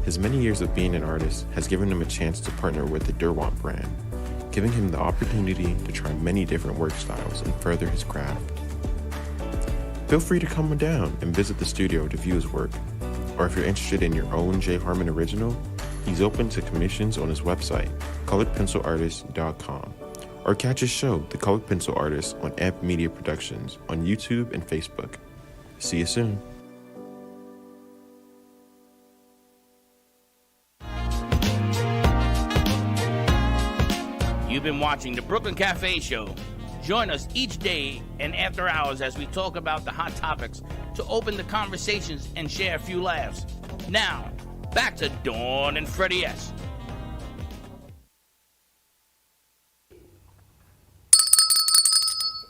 His many years of being an artist has given him a chance to partner with the Derwent brand, giving him the opportunity to try many different work styles and further his craft. Feel free to come down and visit the studio to view his work, or if you're interested in your own Jay Harmon original, he's open to commissions on his website, coloredpencilartist.com, or catch his show, The Colored Pencil Artist, on Amp Media Productions on YouTube and Facebook. See you soon. You've been watching the Brooklyn Cafe Show. Join us each day and after hours as we talk about the hot topics to open the conversations and share a few laughs. Now, back to Dawn and Freddie S.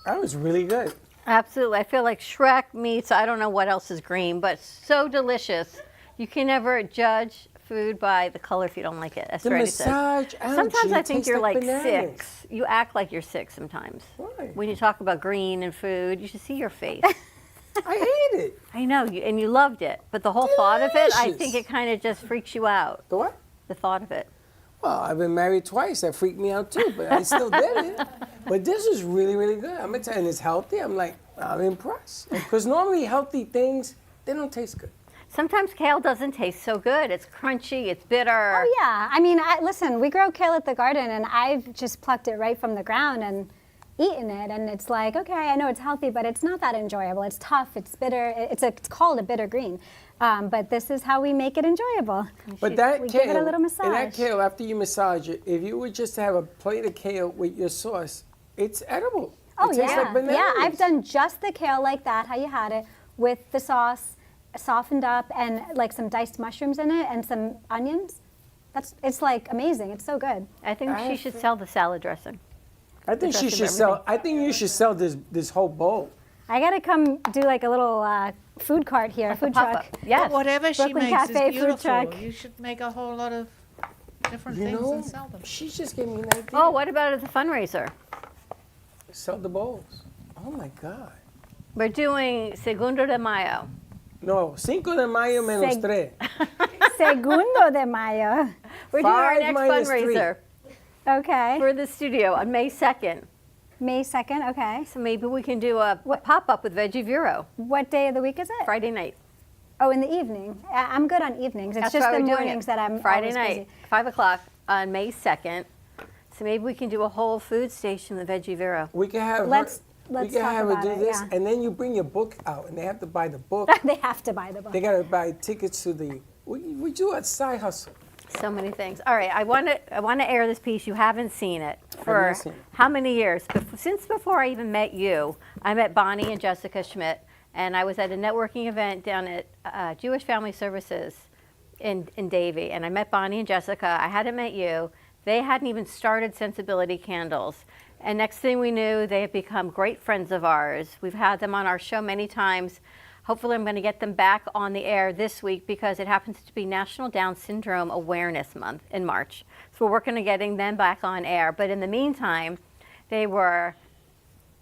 That was really good. Absolutely. I feel like Shrek meets, I don't know what else is green, but so delicious. You can never judge food by the color if you don't like it, as The Freddie says. massage Sometimes I think tastes you're like bananas. 6. You act like you're 6 sometimes. Why? When you talk about green and food, you should see your face. I ate it. I know, and you loved it. But the whole thought of it, I Delicious. think it kind of just freaks you out. The what? The thought of it. Well, I've been married twice. That freaked me out too, but I still did it. But this is really, really good. I'm gonna tell you, and it's healthy. I'm impressed. Because normally healthy things, they don't taste good. Sometimes kale doesn't taste so good. It's crunchy, it's bitter. Oh yeah, I mean, listen, we grow kale at the garden, and I've just plucked it right from the ground and eaten it, and it's like, okay, I know it's healthy, but it's not that enjoyable. It's tough, it's bitter. It's called a bitter green, but this is how we make it enjoyable. But that we kale, give it a little massage. and that kale, after you massage it, if you would just have a plate of kale with your sauce, it's edible. Oh it tastes yeah, like bananas. yeah. I've done just the kale like that, how you had it, with the sauce, softened up, and like some diced mushrooms in it, and some onions. It's like amazing. It's so good. I think she should sell the salad dressing. I think she should sell. I think you should sell this whole bowl. I gotta come do like a little food cart here, food truck. Yes. But whatever she Brooklyn makes Cafe is food beautiful. truck. You should make a whole lot of different You things know, and sell them. she just gave me an idea. Oh, what about as a fundraiser? Sell the bowls. Oh my God. We're doing Segundo de Mayo. No, Cinco de Mayo menos Seg- tres. Segundo de Mayo. We're doing our 5 next minus fundraiser Okay. for the studio on May 2nd. May 2nd, okay. So maybe we can do a pop-up with Veggie Vero. What day of the week is it? Friday night. Oh, in the evening. I'm good on evenings. It's That's just why the we're doing mornings it. that I'm Friday always night, busy. 5 o'clock on May 2nd. So maybe we can do a whole food station with Veggie Vero. We can have Let's we can talk have her about do it, this, yeah. and then you bring your book out, and they have to buy the book. They have to buy the book. They gotta buy tickets to the. We do a side hustle. So many things. All right, I want to air this piece. You haven't seen it for haven't seen it. how many years? Since before I even met you, I met Bonnie and Jessica Schmidt, and I was at a networking event down at Jewish Family Services in Davie, and I met Bonnie and Jessica. I hadn't met you. They hadn't even started Sensibility Candles, And next thing we knew, they have become great friends of ours. We've had them on our show many times. Hopefully I'm going to get them back on the air this week because it happens to be National Down Syndrome Awareness Month in March. So we're working on getting them back on air. But in the meantime, they were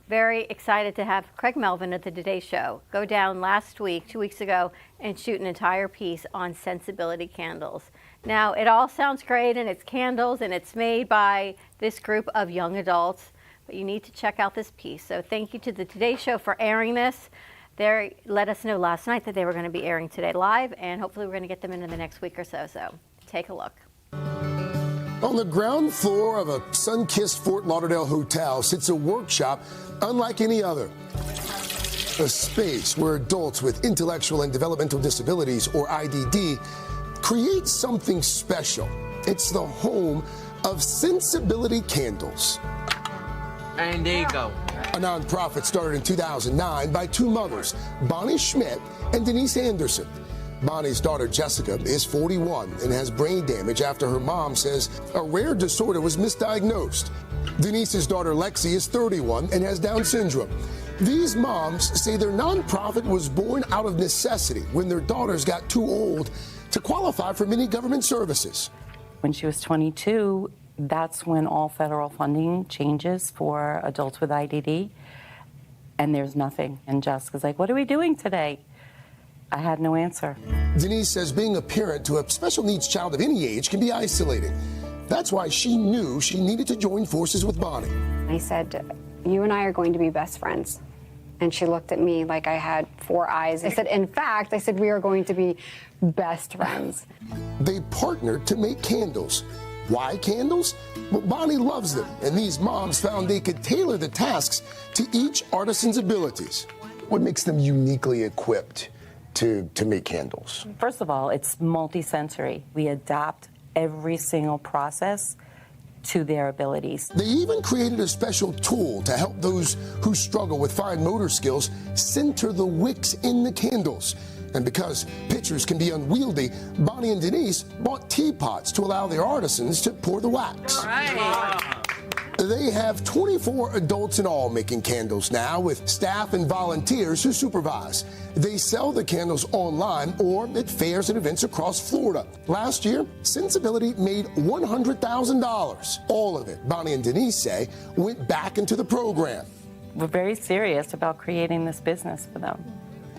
very excited to have Craig Melvin at the Today Show go down last week, 2 weeks ago, and shoot an entire piece on sensibility candles. Now, it all sounds great, and it's candles, and it's made by this group of young adults, but you need to check out this piece. So thank you to the Today Show for airing this. They let us know last night that they were going to be airing today live, and hopefully we're going to get them into the next week or so. So take a look. On the ground floor of a sun-kissed Fort Lauderdale hotel sits a workshop unlike any other. A space where adults with intellectual and developmental disabilities, or IDD, create something special. It's the home of Sensibility Candles. And there you go. A nonprofit started in 2009 by two mothers, Bonnie Schmidt and Denise Anderson. Bonnie's daughter, Jessica, is 41 and has brain damage after her mom says a rare disorder was misdiagnosed. Denise's daughter, Lexi, is 31 and has Down syndrome. These moms say their nonprofit was born out of necessity when their daughters got too old to qualify for many government services. When she was 22, that's when all federal funding changes for adults with IDD, and there's nothing. And Jessica's like, what are we doing today? I had no answer. Denise says being a parent to a special needs child of any age can be isolating. That's why she knew she needed to join forces with Bonnie. I said, you and I are going to be best friends. And she looked at me like I had four eyes. I said, in fact, we are going to be best friends. They partnered to make candles. Why candles? Well, Bonnie loves them, and these moms found they could tailor the tasks to each artisan's abilities. What makes them uniquely equipped to make candles? First of all, it's multisensory. We adapt every single process to their abilities. They even created a special tool to help those who struggle with fine motor skills center the wicks in the candles. And because pitchers can be unwieldy, Bonnie and Denise bought teapots to allow their artisans to pour the wax. They have 24 adults in all making candles now, with staff and volunteers who supervise. They sell the candles online or at fairs and events across Florida. Last year, Sensibility made $100,000. All of it, Bonnie and Denise say, went back into the program. We're very serious about creating this business for them.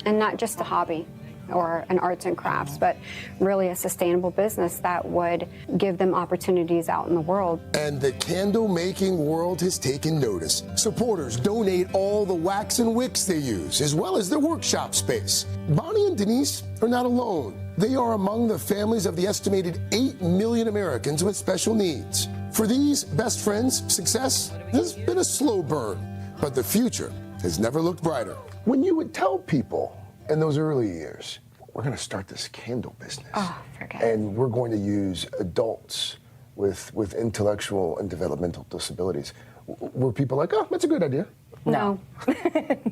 And not just a hobby or an arts and crafts, but really a sustainable business that would give them opportunities out in the world. And the candle making world has taken notice. Supporters donate all the wax and wicks they use, as well as their workshop space. Bonnie and Denise are not alone. They are among the families of the estimated 8 million Americans with special needs. For these best friends, success has been a slow burn, but the future has never looked brighter. When you would tell people in those early years, we're going to start this candle business. Oh, forget and we're going to use adults with intellectual and developmental disabilities. Were people like, oh, that's a good idea? No.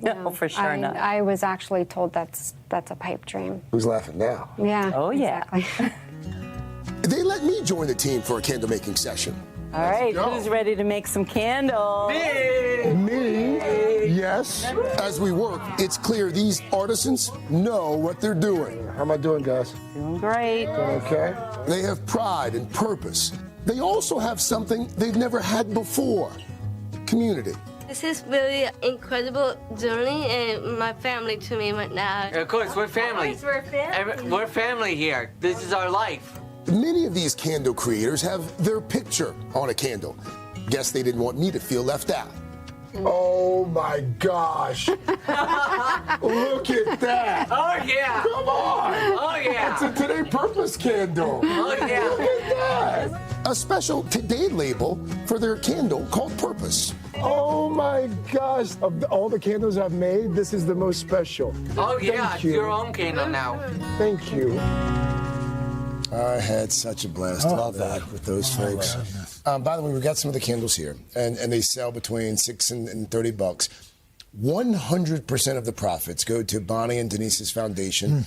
No, for sure not. I was actually told that's a pipe dream. Who's laughing now? Yeah. Oh, yeah. Exactly. They let me join the team for a candle making session. All right, who's ready to make some candles? Me, yes. As we work, it's clear these artisans know what they're doing. How am I doing, guys? Doing great. Doing okay? They have pride and purpose. They also have something they've never had before: community. This is really incredible journey and my family to me right now. Of course, we're family. Of course, we're family. We're family here. This is our life. Many of these candle creators have their picture on a candle. Guess they didn't want me to feel left out. Oh my gosh. Look at that. Oh, yeah. Come on. Oh, yeah. It's a Today Purpose candle. Oh, yeah. Look at that. A special Today label for their candle called Purpose. Oh my gosh. Of all the candles I've made, this is the most special. Oh, yeah. Thank It's you. your own candle now. Thank you. I had such a blast. Love that with those folks. By the way, we got some of the candles here, and they sell between $6 and $30. 100% of the profits go to Bonnie and Denise's foundation.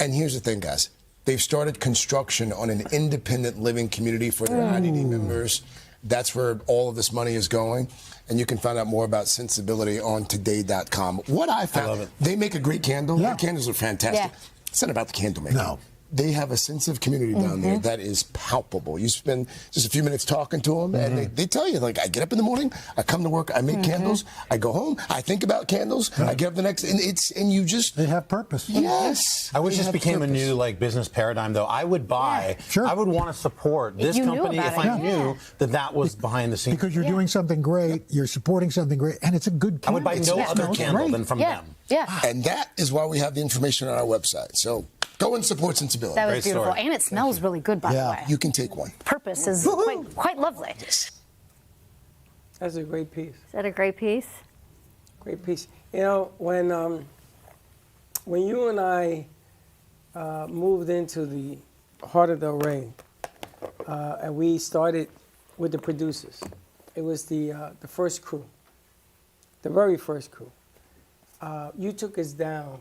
And here's the thing, guys. They've started construction on an independent living community for their IDD members. That's where all of this money is going. And you can find out more about Sensibility on today.com. What I found, they make a great candle. Their candles are fantastic. It's not about the candle making. No. They have a sense of community down there that is palpable. You spend just a few minutes talking to them, and they tell you, like, I get up in the morning, I come to work, I make candles, I go home, I think about candles, I get up the next, and you just... They have purpose. Yes. I wish this became a new, like, business paradigm, though. I would buy, I would want to support this company if I knew that was behind the scenes. Because you're doing something great, you're supporting something great, and it's a good candle. I would buy no other candle than from them. Yeah. And that is why we have the information on our website. So go and support Sensibility. That was beautiful. And it smells really good, by the way. You can take one. Purpose is quite lovely. That's a great piece. Is that a great piece? Great piece. You know, when you and I moved into the heart of Del Rey, and we started with the producers, it was the first crew, the very first crew. You took us down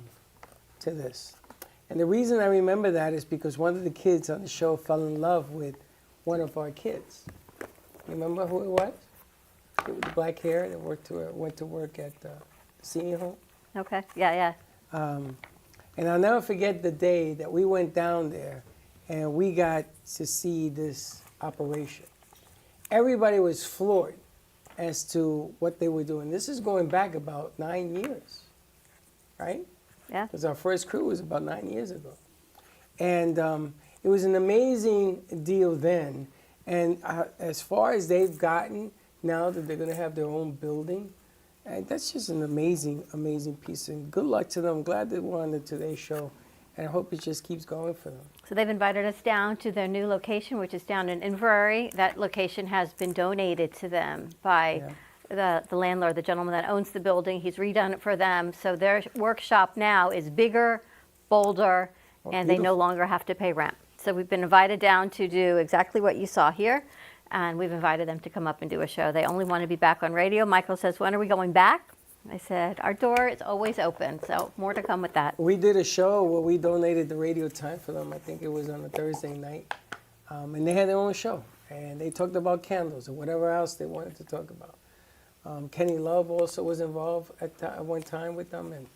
to this. And the reason I remember that is because one of the kids on the show fell in love with one of our kids. You remember who it was? With the black hair that went to work at the senior home. Okay, yeah. And I'll never forget the day that we went down there and we got to see this operation. Everybody was floored as to what they were doing. This is going back about 9 years, right? Yeah. Because our first crew was about 9 years ago. And it was an amazing deal then. And as far as they've gotten now that they're going to have their own building, that's just an amazing, amazing piece. And good luck to them. I'm glad they were on the Today Show. And I hope it just keeps going for them. So they've invited us down to their new location, which is down in Inverary. That location has been donated to them by the landlord, the gentleman that owns the building. He's redone it for them. So their workshop now is bigger, bolder, and they no longer have to pay rent. So we've been invited down to do exactly what you saw here. And we've invited them to come up and do a show. They only want to be back on radio. Michael says, when are we going back? I said, our door is always open. So more to come with that. We did a show where we donated the radio time for them. I think it was on a Thursday night. And they had their own show. And they talked about candles and whatever else they wanted to talk about. Kenny Love also was involved at one time with them. And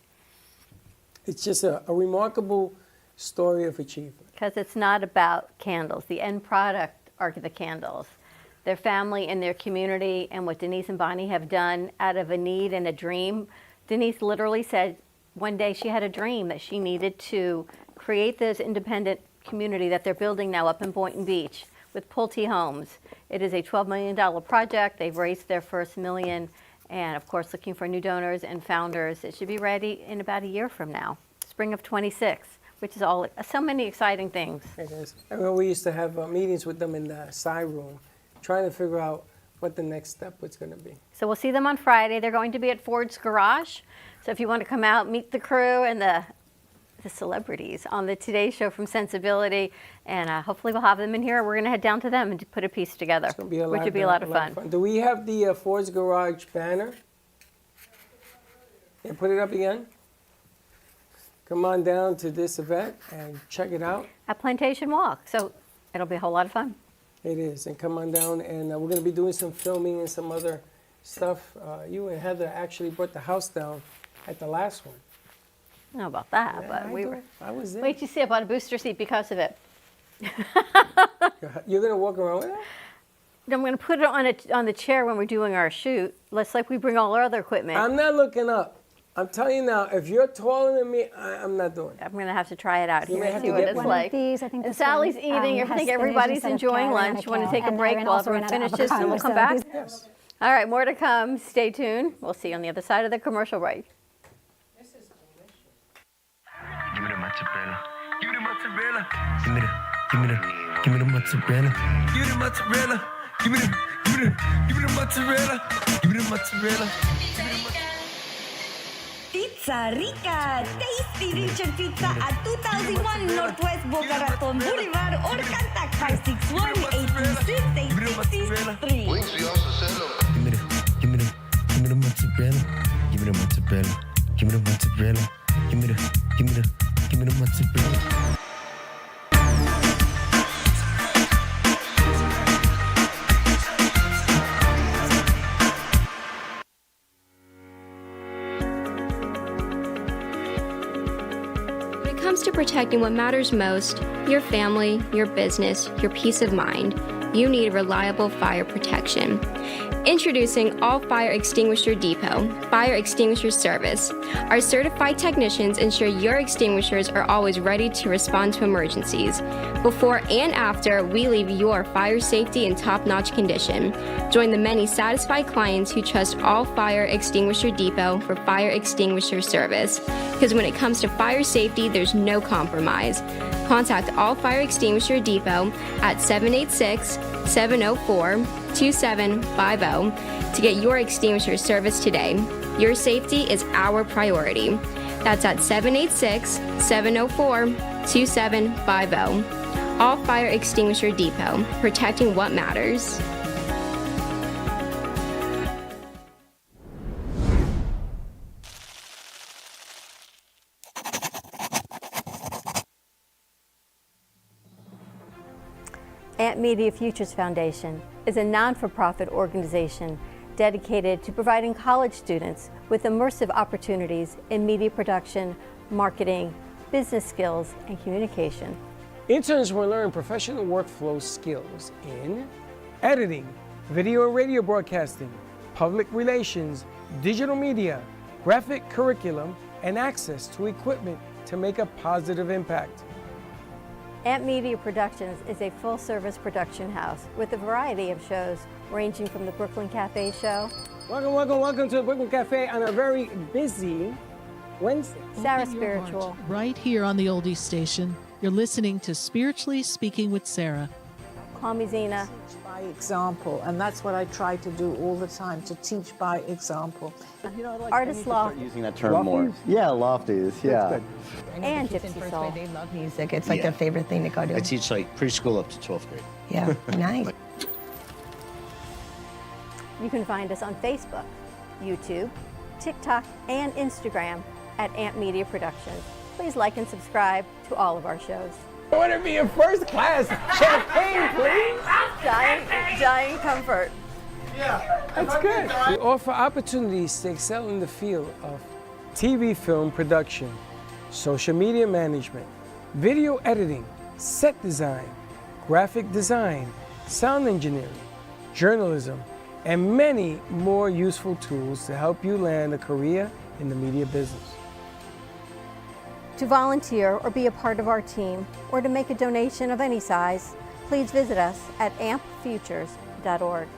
it's just a remarkable story of achievement. Because it's not about candles. The end product are the candles. Their family and their community and what Denise and Bonnie have done out of a need and a dream. Denise literally said one day she had a dream that she needed to create this independent community that they're building now up in Boynton Beach with Pulte Homes. It is a $12 million project. They've raised their first $1 million and, of course, looking for new donors and founders. It should be ready in about a year from now, spring of 26, which is all so many exciting things. It is. I mean, we used to have meetings with them in the side room, trying to figure out what the next step was going to be. So we'll see them on Friday. They're going to be at Ford's Garage. So if you want to come out, meet the crew and the celebrities on the Today Show from Sensibility, and hopefully we'll have them in here. We're going to head down to them and put a piece together, which would be a lot of fun. Do we have the Ford's Garage banner? Yeah, put it up again. Come on down to this event and check it out. At Plantation Walk. So it'll be a whole lot of fun. It is. And come on down, and we're going to be doing some filming and some other stuff. You and Heather actually brought the house down at the last one. I don't know about that, but I was there. Wait till you see, I bought a booster seat because of it. You're going to walk around with it? I'm going to put it on the chair when we're doing our shoot. Let's like we bring all our other equipment. I'm not looking up. I'm telling you now, if you're taller than me, I'm not doing it. I'm going to have to try it out You here may and have see to what get it's one. like. These, I think And this Sally's one, eating. I has think spinach everybody's instead of enjoying kale and lunch. You want to take a and break then while also everyone ran out of finishes and we'll come avocado, back? so Yes. All right, more to come. Stay tuned. We'll see you on the other side of the commercial break. Give me the mozzarella. Give me the mozzarella. Give me the mozzarella. Give me the mozzarella. Give me the mozzarella. Give me the mozzarella. Pizza Rica, tasty Richard Pizza at 2001 Northwest Boca Raton Boulevard or contact 561-826-8663. Wings, we also sell them. Give me the mozzarella. Give me the mozzarella. Give me the mozzarella. Give me the mozzarella. to protecting what matters most, your family, your business, your peace of mind, you need reliable fire protection. Introducing All Fire Extinguisher Depot, Fire Extinguisher Service. Our certified technicians ensure your extinguishers are always ready to respond to emergencies. Before and after, we leave your fire safety in top-notch condition. Join the many satisfied clients who trust All Fire Extinguisher Depot for fire extinguisher service. Because when it comes to fire safety, there's no compromise. Contact All Fire Extinguisher Depot at 786-704-2750 to get your extinguisher service today. Your safety is our priority. That's at 786-704-2750. All Fire Extinguisher Depot, protecting what matters. Amp Media Futures Foundation is a non-for-profit organization dedicated to providing college students with immersive opportunities in media production, marketing, business skills, and communication. Interns will learn professional workflow skills in editing, video and radio broadcasting, public relations, digital media, graphic curriculum, and access to equipment to make a positive impact. Amp Media Productions is a full-service production house with a variety of shows ranging from the Brooklyn Cafe show. Welcome to the Brooklyn Cafe on a very busy Wednesday. Sarah Spiritual. Right here on the Oldies station, you're listening to Spiritually Speaking with Sarah. Call me Zena. By example, and that's what I try to do all the time, to teach by example. You know, Artist Loft. Using that term more. Yeah, lofties, yeah. And Gypsy Soul. They love music. It's like their favorite thing to go to. I teach like preschool up to 12th grade. Yeah, nice. You can find us on Facebook, YouTube, TikTok, and Instagram at Amp Media Productions. Please like and subscribe to all of our shows. I want to be in first class. Champagne, please. Giant comfort. Yeah, that's good. We offer opportunities to excel in the field of TV film production, social media management, video editing, set design, graphic design, sound engineering, journalism, and many more useful tools to help you land a career in the media business. To volunteer or be a part of our team, or to make a donation of any size, please visit us at ampfutures.org.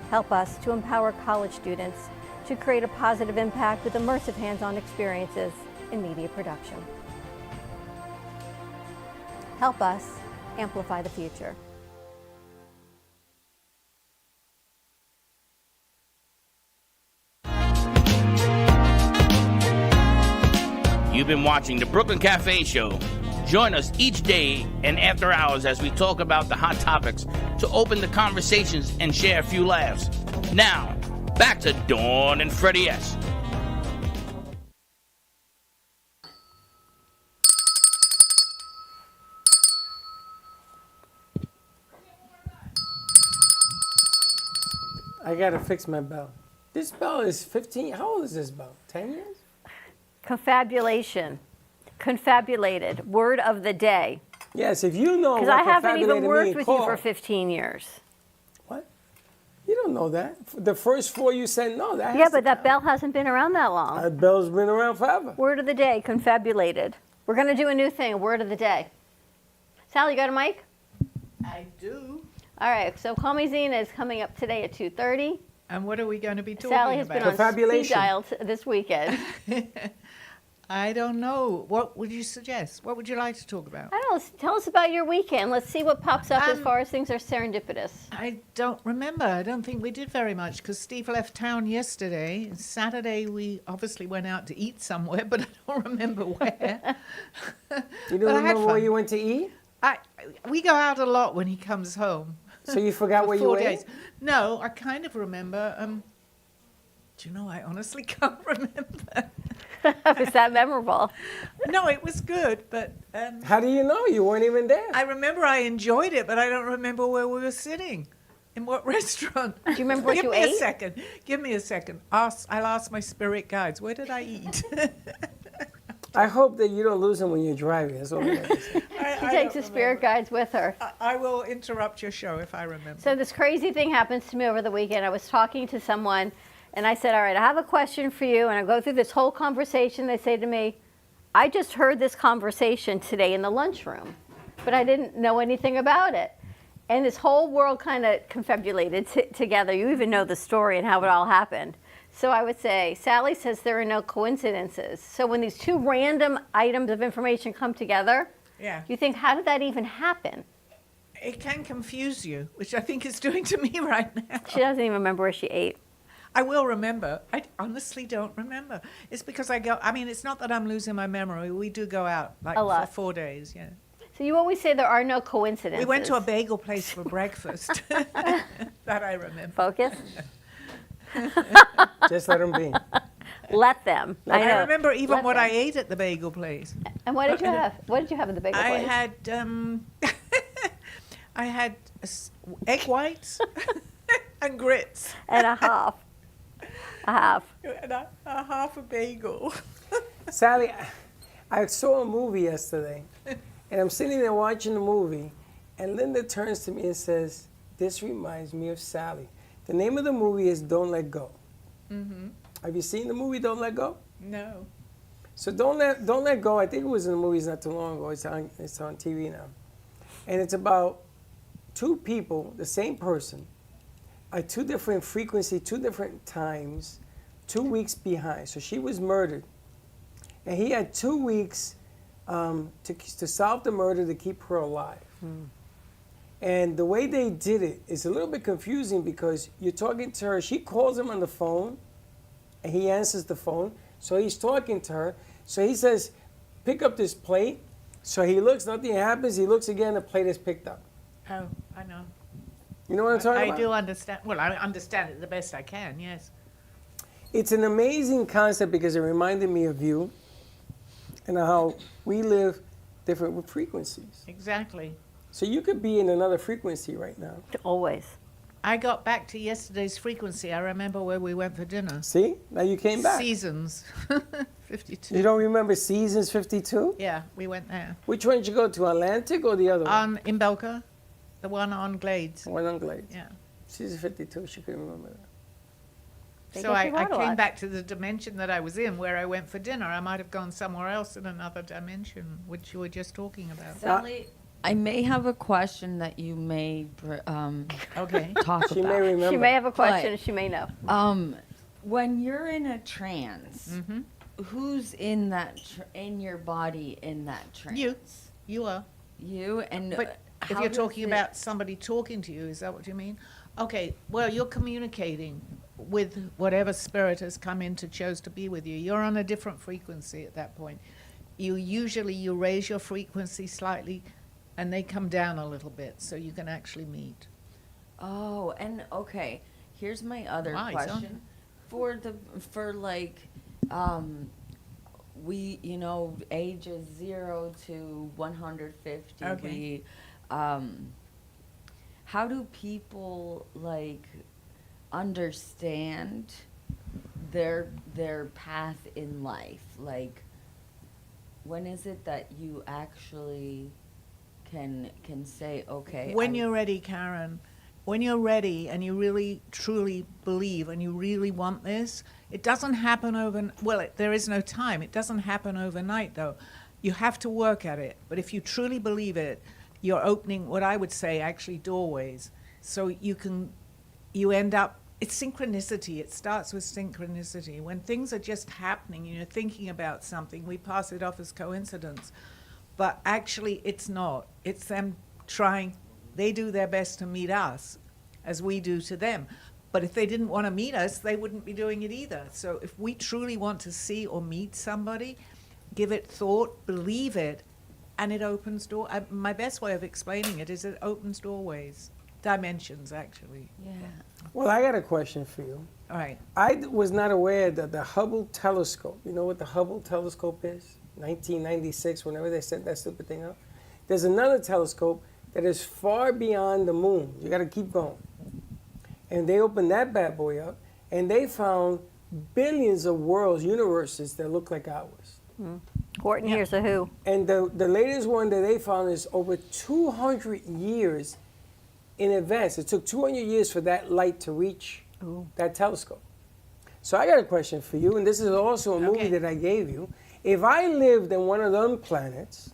Help us to empower college students to create a positive impact with immersive hands-on experiences in media production. Help us amplify the future. You've been watching the Brooklyn Cafe Show. Join us each day and after hours as we talk about the hot topics to open the conversations and share a few laughs. Now, back to Dawn and Freddie S. I gotta fix my bell. This bell is 15. How old is this bell? 10 years? Confabulation. Confabulated. Word of the day. Yes, if you know. Because I haven't even worked with you for 15 years. What? You don't know that. The first 4 you said no. That yeah, but that bell hasn't been around that long. That bell's been around forever. Word of the day. Confabulated. We're going to do a new thing. Word of the day. Sally, you got a mic? I do. All right. So Call Me Zena is coming up today at 2:30. And what are we going to be talking Sally has about? been on speed dial this weekend. I don't know. What would you suggest? What would you like to talk about? I don't know. Tell us about your weekend. Let's see what pops up as far as things are serendipitous. I don't remember. I don't think we did very much because Steve left town yesterday. Saturday we obviously went out to eat somewhere, but I don't remember where. You don't remember where you went to eat? We go out a lot when he comes home. So you forgot where you ate? No, I kind of remember. Do you know, I honestly can't remember. Was that memorable? No, it was good, but... How do you know? You weren't even there. I remember I enjoyed it, but I don't remember where we were sitting. In what restaurant? Do you remember what you ate? Give me a second. I'll ask my spirit guides. Where did I eat? I hope that you don't lose him when you're driving. That's all I got to say. She takes the spirit guides with her. I will interrupt your show if I remember. So this crazy thing happens to me over the weekend. I was talking to someone, and I said, all right, I have a question for you. And I go through this whole conversation. They say to me, I just heard this conversation today in the lunchroom, but I didn't know anything about it. And this whole world kind of confabulated together. You even know the story and how it all happened. So I would say, Sally says there are no coincidences. So when these two random items of information come together, you think, how did that even happen? It can confuse you, which I think it's doing to me right now. She doesn't even remember where she ate. I will remember. I honestly don't remember. It's because it's not that I'm losing my memory. We do go out like A lot. for 4 days, yeah. So you always say there are no coincidences. We went to a bagel place for breakfast. That I remember. Focus. Just let them be. Let them. I remember even what I ate at the bagel place. And what did you have? What did you have at the bagel place? I had egg whites and grits. And a half. A half. And a half a bagel. Sally, I saw a movie yesterday, and I'm sitting there watching the movie, and Linda turns to me and says, this reminds me of Sally. The name of the movie is Don't Let Go. Mm-hmm. Have you seen the movie Don't Let Go? No. So Don't Let Go, I think it was in the movies not too long ago. It's on TV now. And it's about two people, the same person, at two different frequency, 2 different times, 2 weeks behind. So she was murdered. And he had 2 weeks to solve the murder to keep her alive. And the way they did it is a little bit confusing because you're talking to her. She calls him on the phone, and he answers the phone. So he's talking to her. So he says, pick up this plate. So he looks, nothing happens. He looks again, the plate is picked up. Oh, I know. You know what I'm talking about? I do understand. Well, I understand it the best I can, yes. It's an amazing concept because it reminded me of you and how we live different with frequencies. Exactly. So you could be in another frequency right now. Always. I got back to yesterday's frequency. I remember where we went for dinner. See? Now you came back. Seasons. 52. You don't remember Seasons 52? Yeah, we went there. Which one did you go to, Atlantic or the other one? In Belka, the one on Glades. The one on Glades. Yeah. Season 52, she couldn't remember that. So I came back to the dimension that I was in where I went for dinner. I might have gone somewhere else in another dimension, which you were just talking about. Sally, I may have a question that you may okay. talk She about. may remember. She may have a question, she may know. When you're in a trance, who's in that in your body in that trance? You are. You and but if you're talking about somebody talking to you, is that what you mean? Okay, well, you're communicating with whatever spirit has come in to chose to be with you. You're on a different frequency at that point. You raise your frequency slightly and they come down a little bit so you can actually meet. Oh, and okay, here's my other question. We, ages 0 to 150, okay. How do people understand their path in life? Like, when is it that you actually can say, okay? When you're ready, Karen. When you're ready and you really truly believe and you really want this, it doesn't happen there is no time. It doesn't happen overnight, though. You have to work at it. But if you truly believe it, you're opening what I would say actually doorways. So you end up, it's synchronicity. It starts with synchronicity. When things are just happening, you're thinking about something, we pass it off as coincidence. But actually, it's not. It's them trying. They do their best to meet us as we do to them. But if they didn't want to meet us, they wouldn't be doing it either. So if we truly want to see or meet somebody, give it thought, believe it, and it opens doors. My best way of explaining it is it opens doorways, dimensions, actually. Yeah. Well, I got a question for you. All right. I was not aware that the Hubble telescope, you know what the Hubble telescope is? 1996, whenever they sent that stupid thing up. There's another telescope that is far beyond the moon. You got to keep going. And they opened that bad boy up, and they found billions of worlds, universes that look like ours. Horton Hears a Who. And the latest one that they found is over 200 years in advance. It took 200 years for that light to reach that telescope. So I got a question for you, and this is also a movie that I gave you. If I lived in one of them planets,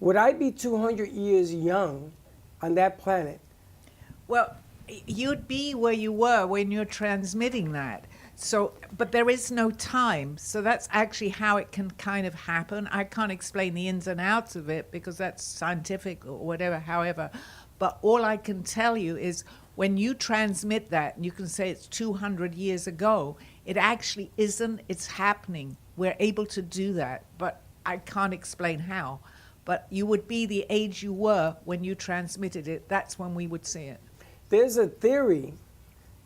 would I be 200 years young on that planet? Well, you'd be where you were when you're transmitting that. So, but there is no time. So that's actually how it can kind of happen. I can't explain the ins and outs of it because that's scientific or whatever, however. But all I can tell you is when you transmit that, and you can say it's 200 years ago, it actually isn't. It's happening. We're able to do that, but I can't explain how. But you would be the age you were when you transmitted it. That's when we would see it. There's a theory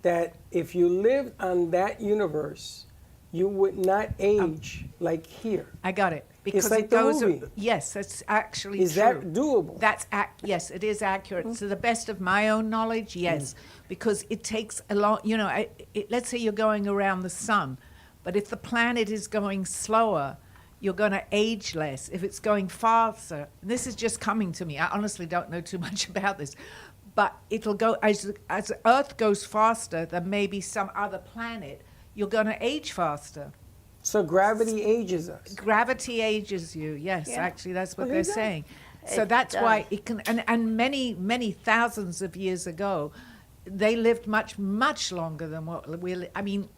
that if you lived on that universe, you would not age like here. I got it. Because it's like it goes, the movie. Yes, that's actually Is true. that doable? Yes, it is accurate. To the best of my own knowledge, yes. Because it takes a long, let's say you're going around the sun, but if the planet is going slower, you're going to age less. If it's going faster, this is just coming to me. I honestly don't know too much about this. But it'll go, as Earth goes faster than maybe some other planet, you're going to age faster. So gravity ages us. Gravity ages you, yes. Yeah. Actually, that's what Well, they're there you go. saying. So that's why it can, and many, many thousands of years ago, they lived much, much longer than what we. I mean,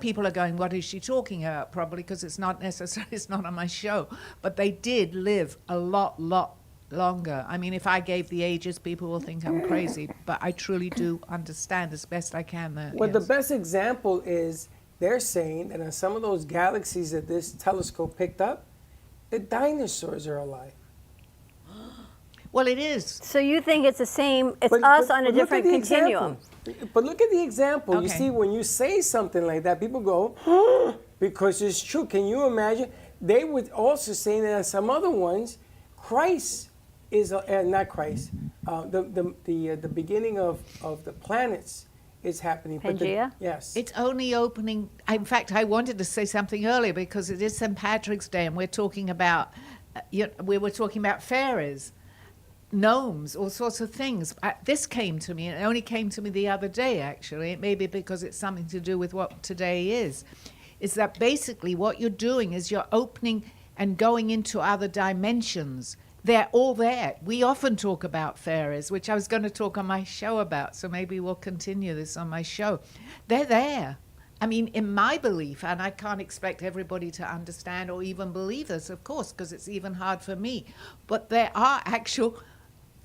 people are going, "What is she talking about?" Probably because it's not necessary. It's not on my show, but they did live a lot longer. I mean, if I gave the ages, people will think I'm crazy, but I truly do understand as best I can that. Well, yes. the best example is they're saying that in some of those galaxies that this telescope picked up, the dinosaurs are alive. Well, it is. So you think it's the same, it's us on a different continuum. But look at the example. You Okay. see, when you say something like that, people go, because it's true. Can you imagine? They would also say that in some other ones, Christ is, not Christ, the beginning of the planets is happening. But Pangea? Yes. It's only opening. In fact, I wanted to say something earlier because it is St. Patrick's Day, and we're talking about, we were talking about fairies, gnomes, all sorts of things. This came to me, and it only came to me the other day, actually. It may be because it's something to do with what today is that basically what you're doing is you're opening and going into other dimensions. They're all there. We often talk about fairies, which I was going to talk on my show about, so maybe we'll continue this on my show. They're there. I mean, in my belief, and I can't expect everybody to understand or even believe this, of course, because it's even hard for me, but there are actual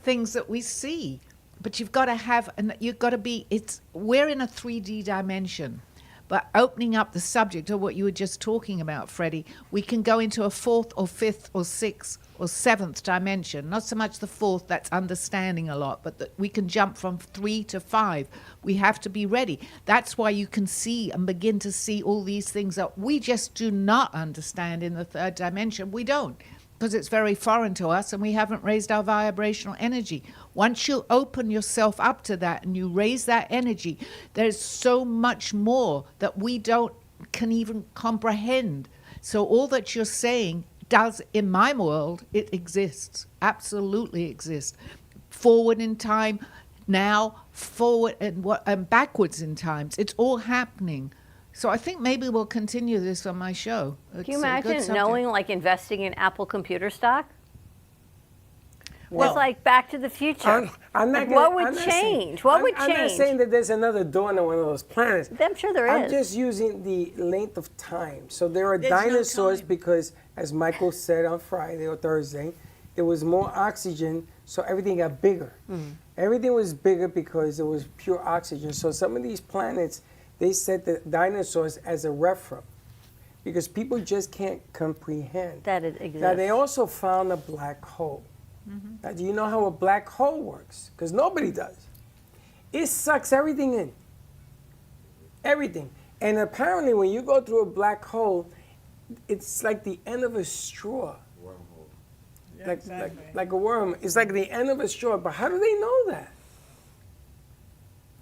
things that we see. But you've got to have, and you've got to be, we're in a 3D dimension. But opening up the subject of what you were just talking about, Freddie, we can go into a fourth or fifth or sixth or seventh dimension. Not so much the fourth, that's understanding a lot, but we can jump from 3 to 5. We have to be ready. That's why you can see and begin to see all these things that we just do not understand in the third dimension. We don't, because it's very foreign to us and we haven't raised our vibrational energy. Once you open yourself up to that and you raise that energy, there's so much more that we can even comprehend. So all that you're saying does, in my world, it exists, absolutely exists. Forward in time, now, forward and backwards in times. It's all happening. So I think maybe we'll continue this on my show. Can you imagine knowing, like, investing in Apple computer stock? Well, it's like Back to the Future. What would change? What would change? I'm not saying that there's another door on one of those planets. I'm sure there is. I'm just using the length of time. So there are There's no dinosaurs time. because, as Michael said on Friday or Thursday, there was more oxygen, so everything got bigger. Everything was bigger because there was pure oxygen. So some of these planets, they set the dinosaurs as a reference because people just can't comprehend. That it exists. Now, they also found a black hole. Now, do you know how a black hole works? Because nobody does. It sucks everything in. Everything. And apparently when you go through a black hole, it's like the end of a straw. Like a worm. It's like the end of a straw. But how do they know that?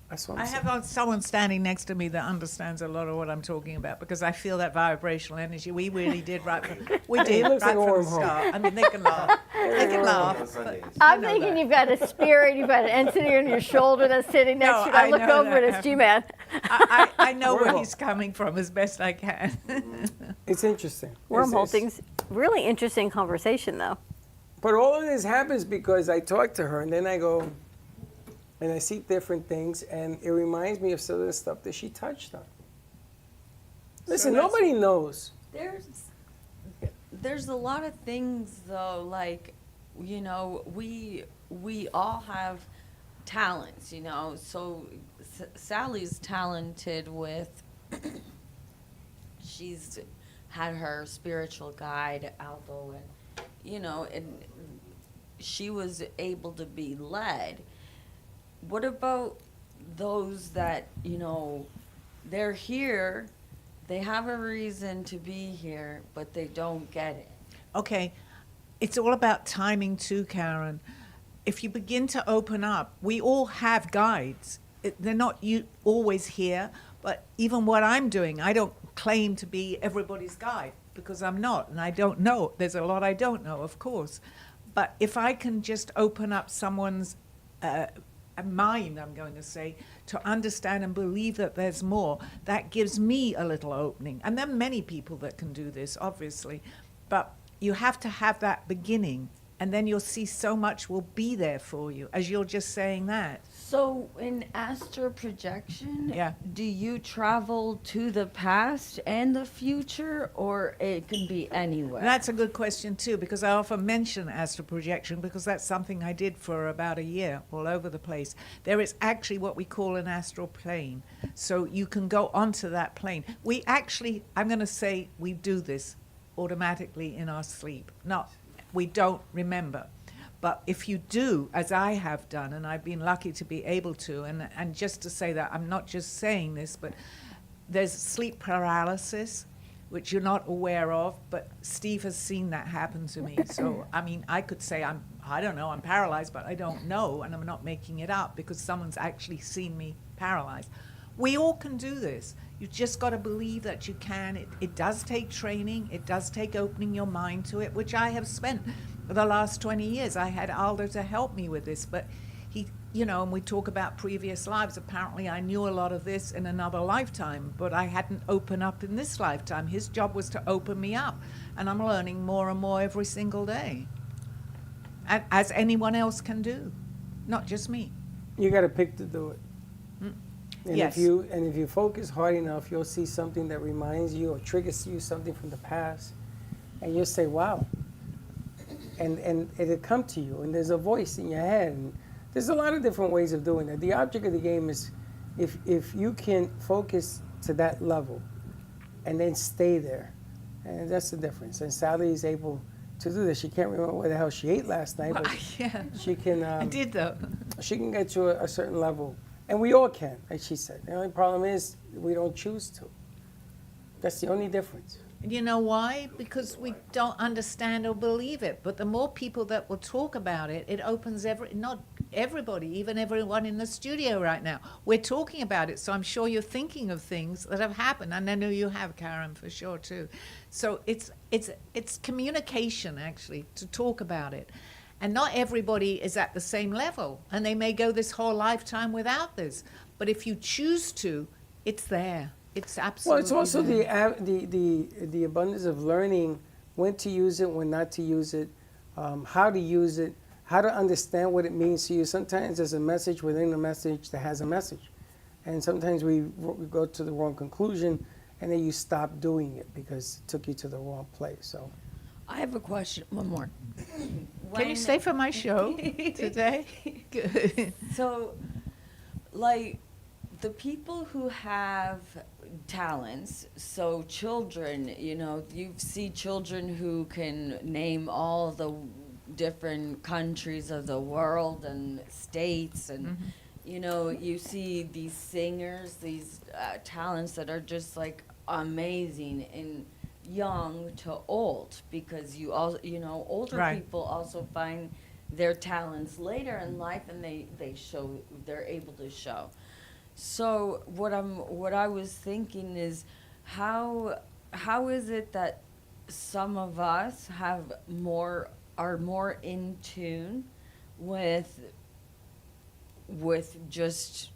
That's what I'm I saying. have someone standing next to me that understands a lot of what I'm talking about because I feel that vibrational energy. We really did right from the start. I mean, they can laugh. They can laugh. I'm thinking you've got a spirit, you've got an entity on your shoulder that's sitting next to you. I look know over that at G-Man. I know where he's coming from as best I can. It's interesting. Wormhole things, really interesting conversation though. But all of this happens because I talk to her and then I go and I see different things and it reminds me of some of the stuff that she touched on. Listen, nobody knows. There's a lot of things though, like, you know, we all have talents, you know. So Sally's talented with she's had her spiritual guide Aldo, and you know, and she was able to be led. What about those that, you know, they're here, they have a reason to be here, but they don't get it? Okay, it's all about timing too, Karen. If you begin to open up, we all have guides. They're not always here, but even what I'm doing, I don't claim to be everybody's guide because I'm not, and I don't know. There's a lot I don't know, of course. But if I can just open up someone's mind, I'm going to say, to understand and believe that there's more, that gives me a little opening. And there are many people that can do this, obviously, but you have to have that beginning, and then you'll see so much will be there for you, as you're just saying that. So in astral projection, Yeah. do you travel to the past and the future, or it can be anywhere? That's a good question too, because I often mention astral projection because that's something I did for about a year all over the place. There is actually what we call an astral plane. So you can go onto that plane. We actually, I'm going to say we do this automatically in our sleep. We don't remember. But if you do, as I have done, and I've been lucky to be able to, and just to say that, I'm not just saying this, but there's sleep paralysis, which you're not aware of, but Steve has seen that happen to me. So, I mean, I could say I'm paralyzed, but I don't know, and I'm not making it up because someone's actually seen me paralyzed. We all can do this. You just got to believe that you can. It does take training. It does take opening your mind to it, which I have spent the last 20 years. I had Aldo to help me with this, but he, you know, and we talk about previous lives. Apparently I knew a lot of this in another lifetime, but I hadn't opened up in this lifetime. His job was to open me up, and I'm learning more and more every single day, and as anyone else can do, not just me. You got to pick to do it. And Yes. if you focus hard enough, you'll see something that reminds you or triggers you something from the past, and you'll say, "Wow!" And it'll come to you, and there's a voice in your head. And there's a lot of different ways of doing it. The object of the game is, if you can focus to that level, and then stay there, and that's the difference. And Sally is able to do this. She can't remember what the hell she ate last night, but Yeah. she can. I did though. She can get to a certain level. And we all can, like she said. The only problem is we don't choose to. That's the only difference. You know why? Because we don't understand or believe it. But the more people that will talk about it, it opens not everybody, even everyone in the studio right now. We're talking about it, so I'm sure you're thinking of things that have happened. And I know you have, Karen, for sure too. So it's communication, actually, to talk about it. And not everybody is at the same level, and they may go this whole lifetime without this. But if you choose to, it's there. It's absolutely Well, it's also there. the abundance of learning when to use it, when not to use it, how to use it, how to understand what it means to you. Sometimes there's a message within a message that has a message. And sometimes we go to the wrong conclusion, and then you stop doing it because it took you to the wrong place. So, I have a question. One more. Can you stay for my show today? Good. So, like, the people who have talents, so children, you know, you see children who can name all the different countries of the world and states, and, you know, you see these singers, these talents that are just, like, amazing and young to old, because you all, you know, older Right. people also find their talents later in life, and they're able to show. So what I was thinking is, how is it that some of us are more in tune with just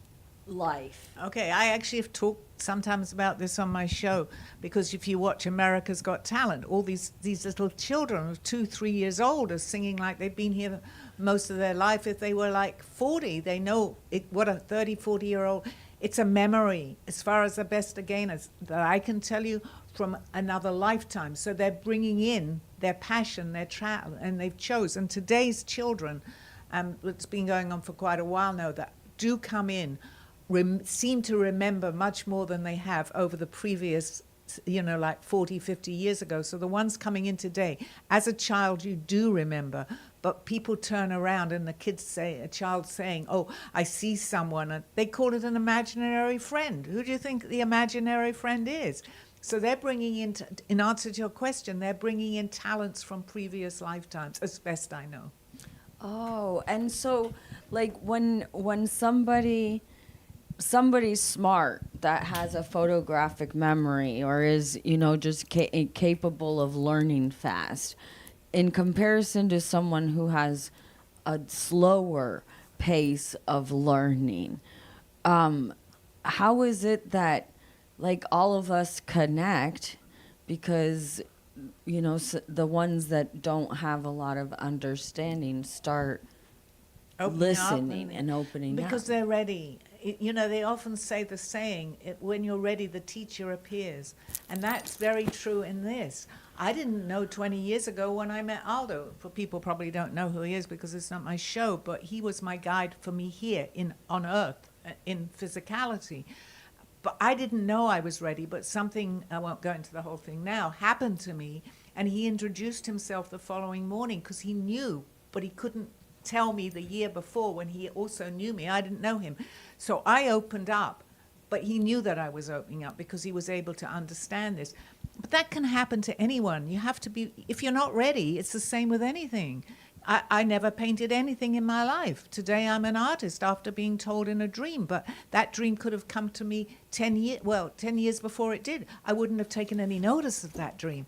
life? Okay, I actually have talked sometimes about this on my show, because if you watch America's Got Talent, all these little children of 2-3 years old are singing like they've been here most of their life. If they were like 40, they know what a 30-40-year-old, it's a memory as far as the best again as that I can tell you from another lifetime. So they're bringing in their passion, their travel, and they've chosen today's children. It's been going on for quite a while now, that do come in, seem to remember much more than they have over the previous, like 40, 50 years ago. So the ones coming in today, as a child, you do remember, but people turn around and the kids say, a child saying, oh, I see someone, and they call it an imaginary friend. Who do you think the imaginary friend is? So they're bringing in answer to your question, they're bringing in talents from previous lifetimes, as best I know. Oh, and so like when somebody's smart that has a photographic memory or is, just capable of learning fast, in comparison to someone who has a slower pace of learning, how is it that like all of us connect? Because the ones that don't have a lot of understanding start listening and opening up. Because they're ready. They often say the saying, when you're ready, the teacher appears. And that's very true in this. I didn't know 20 years ago when I met Aldo. For people probably don't know who he is because it's not my show, but he was my guide for me here on Earth, in physicality. But I didn't know I was ready, but something, I won't go into the whole thing now, happened to me, and he introduced himself the following morning because he knew, but he couldn't tell me the year before when he also knew me. I didn't know him. So I opened up, but he knew that I was opening up because he was able to understand this. But that can happen to anyone. You have to be, if you're not ready, it's the same with anything. I never painted anything in my life. Today I'm an artist after being told in a dream, but that dream could have come to me 10 years before it did. I wouldn't have taken any notice of that dream.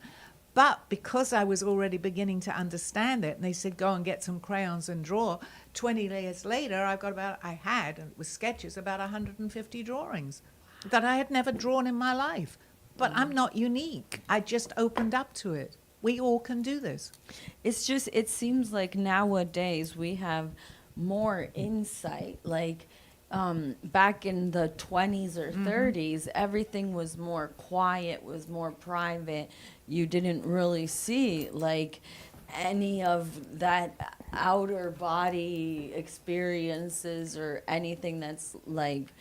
But because I was already beginning to understand it, and they said, go and get some crayons and draw, 20 years later, I had, and it was sketches, about 150 drawings that I had never drawn in my life. But I'm not unique. I just opened up to it. We all can do this. It's just, it seems like nowadays we have more insight. Like back in the 20s or 30s, everything was more quiet, was more private. You didn't really see like any of that outer body experiences or anything that's like,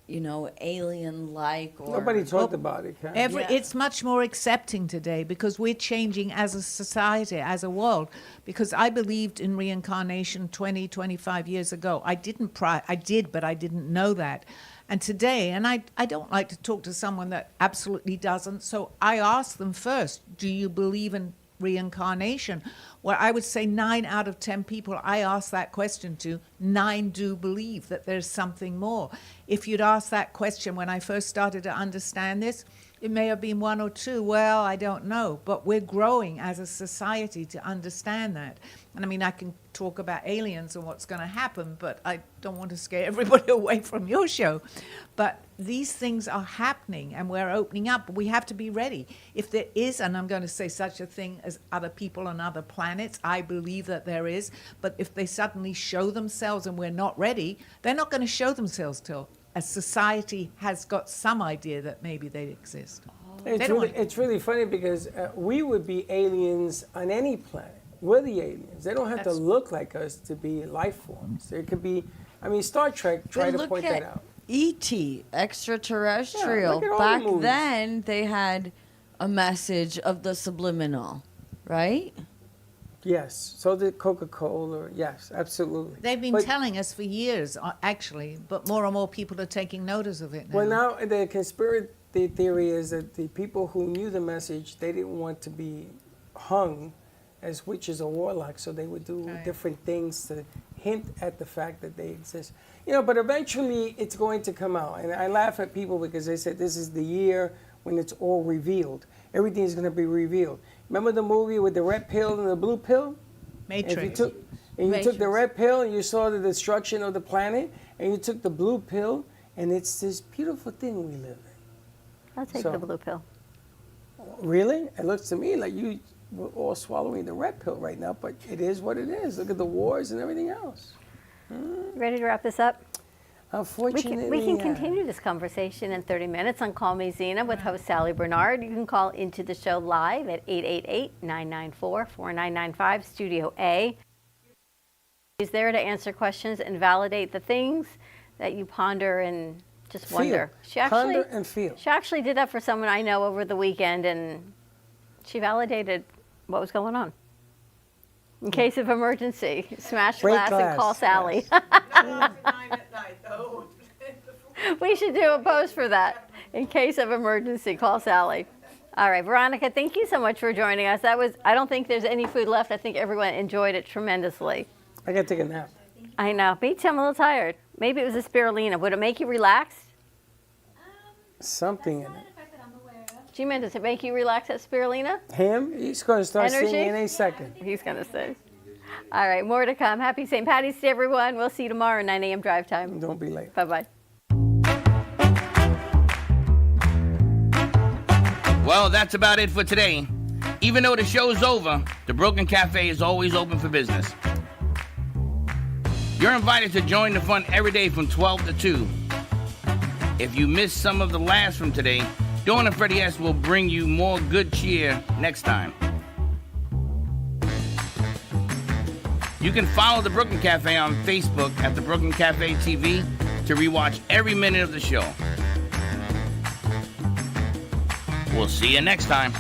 alien-like. Or nobody talked about it. It's much more accepting today because we're changing as a society, as a world. Because I believed in reincarnation 20, 25 years ago. I did, but I didn't know that. And today, and I don't like to talk to someone that absolutely doesn't, so I ask them first, do you believe in reincarnation? Well, I would say 9 out of 10 people I ask that question to, 9 do believe that there's something more. If you'd asked that question when I first started to understand this, it may have been 1 or 2. Well, I don't know. But we're growing as a society to understand that. And I mean, I can talk about aliens and what's going to happen, but I don't want to scare everybody away from your show. But these things are happening and we're opening up. We have to be ready. If there is, and I'm going to say such a thing as other people on other planets, I believe that there is. But if they suddenly show themselves and we're not ready, they're not going to show themselves till a society has got some idea that maybe they exist. It's really funny because we would be aliens on any planet. We're the aliens. They don't have to look like us to be life forms. There could be, Star Trek tried to point that out. E.T., extraterrestrial. Back then, they had a message of the subliminal, right? Yes. So did Coca-Cola. Yes, absolutely. They've been telling us for years, actually, but more and more people are taking notice of it now. Well, now the conspiracy theory is that the people who knew the message, they didn't want to be hung as witches or warlocks, so they would do different things to hint at the fact that they exist. But eventually it's going to come out. And I laugh at people because they said this is the year when it's all revealed. Everything is going to be revealed. Remember the movie with the red pill and the blue pill? Matrix. And you took the red pill and you saw the destruction of the planet, and you took the blue pill, and it's this beautiful thing we live in. I'll take the blue pill. Really? It looks to me like we're all swallowing the red pill right now, but it is what it is. Look at the wars and everything else. Ready to wrap this up? Unfortunately, we can continue this conversation in 30 minutes on Call Me Zena with host Sally Bernard. You can call into the show live at 888-994-4995, Studio A. She's there to answer questions and validate the things that you ponder and just wonder. Ponder and feel. She actually did that for someone I know over the weekend, and she validated what was going on. In case of emergency, smash glass and call Sally. Yes. We should do a post for that. In case of emergency, call Sally. All right, Veronica, thank you so much for joining us. I don't think there's any food left. I think everyone enjoyed it tremendously. I got to take a nap. I know. Me too, I'm a little tired. Maybe it was a spirulina. Would it make you relax? Something in it. G-Man, does it make you relax at spirulina? He's going to start Energy? singing in a second. He's going to sing. All right, more to come. Happy St. Paddy's Day, everyone. We'll see you tomorrow, 9 a.m. drive time. Don't be late. Bye-bye. Well, that's about it for today. Even though the show's over, the Broken Cafe is always open for business. You're invited to join the fun every day from 12 to 2. If you missed some of the laughs from today, Dawn and Freddie S. will bring you more good cheer next time. You can follow the Brooklyn Cafe on Facebook at the Brooklyn Cafe TV to rewatch every minute of the show. We'll see you next time.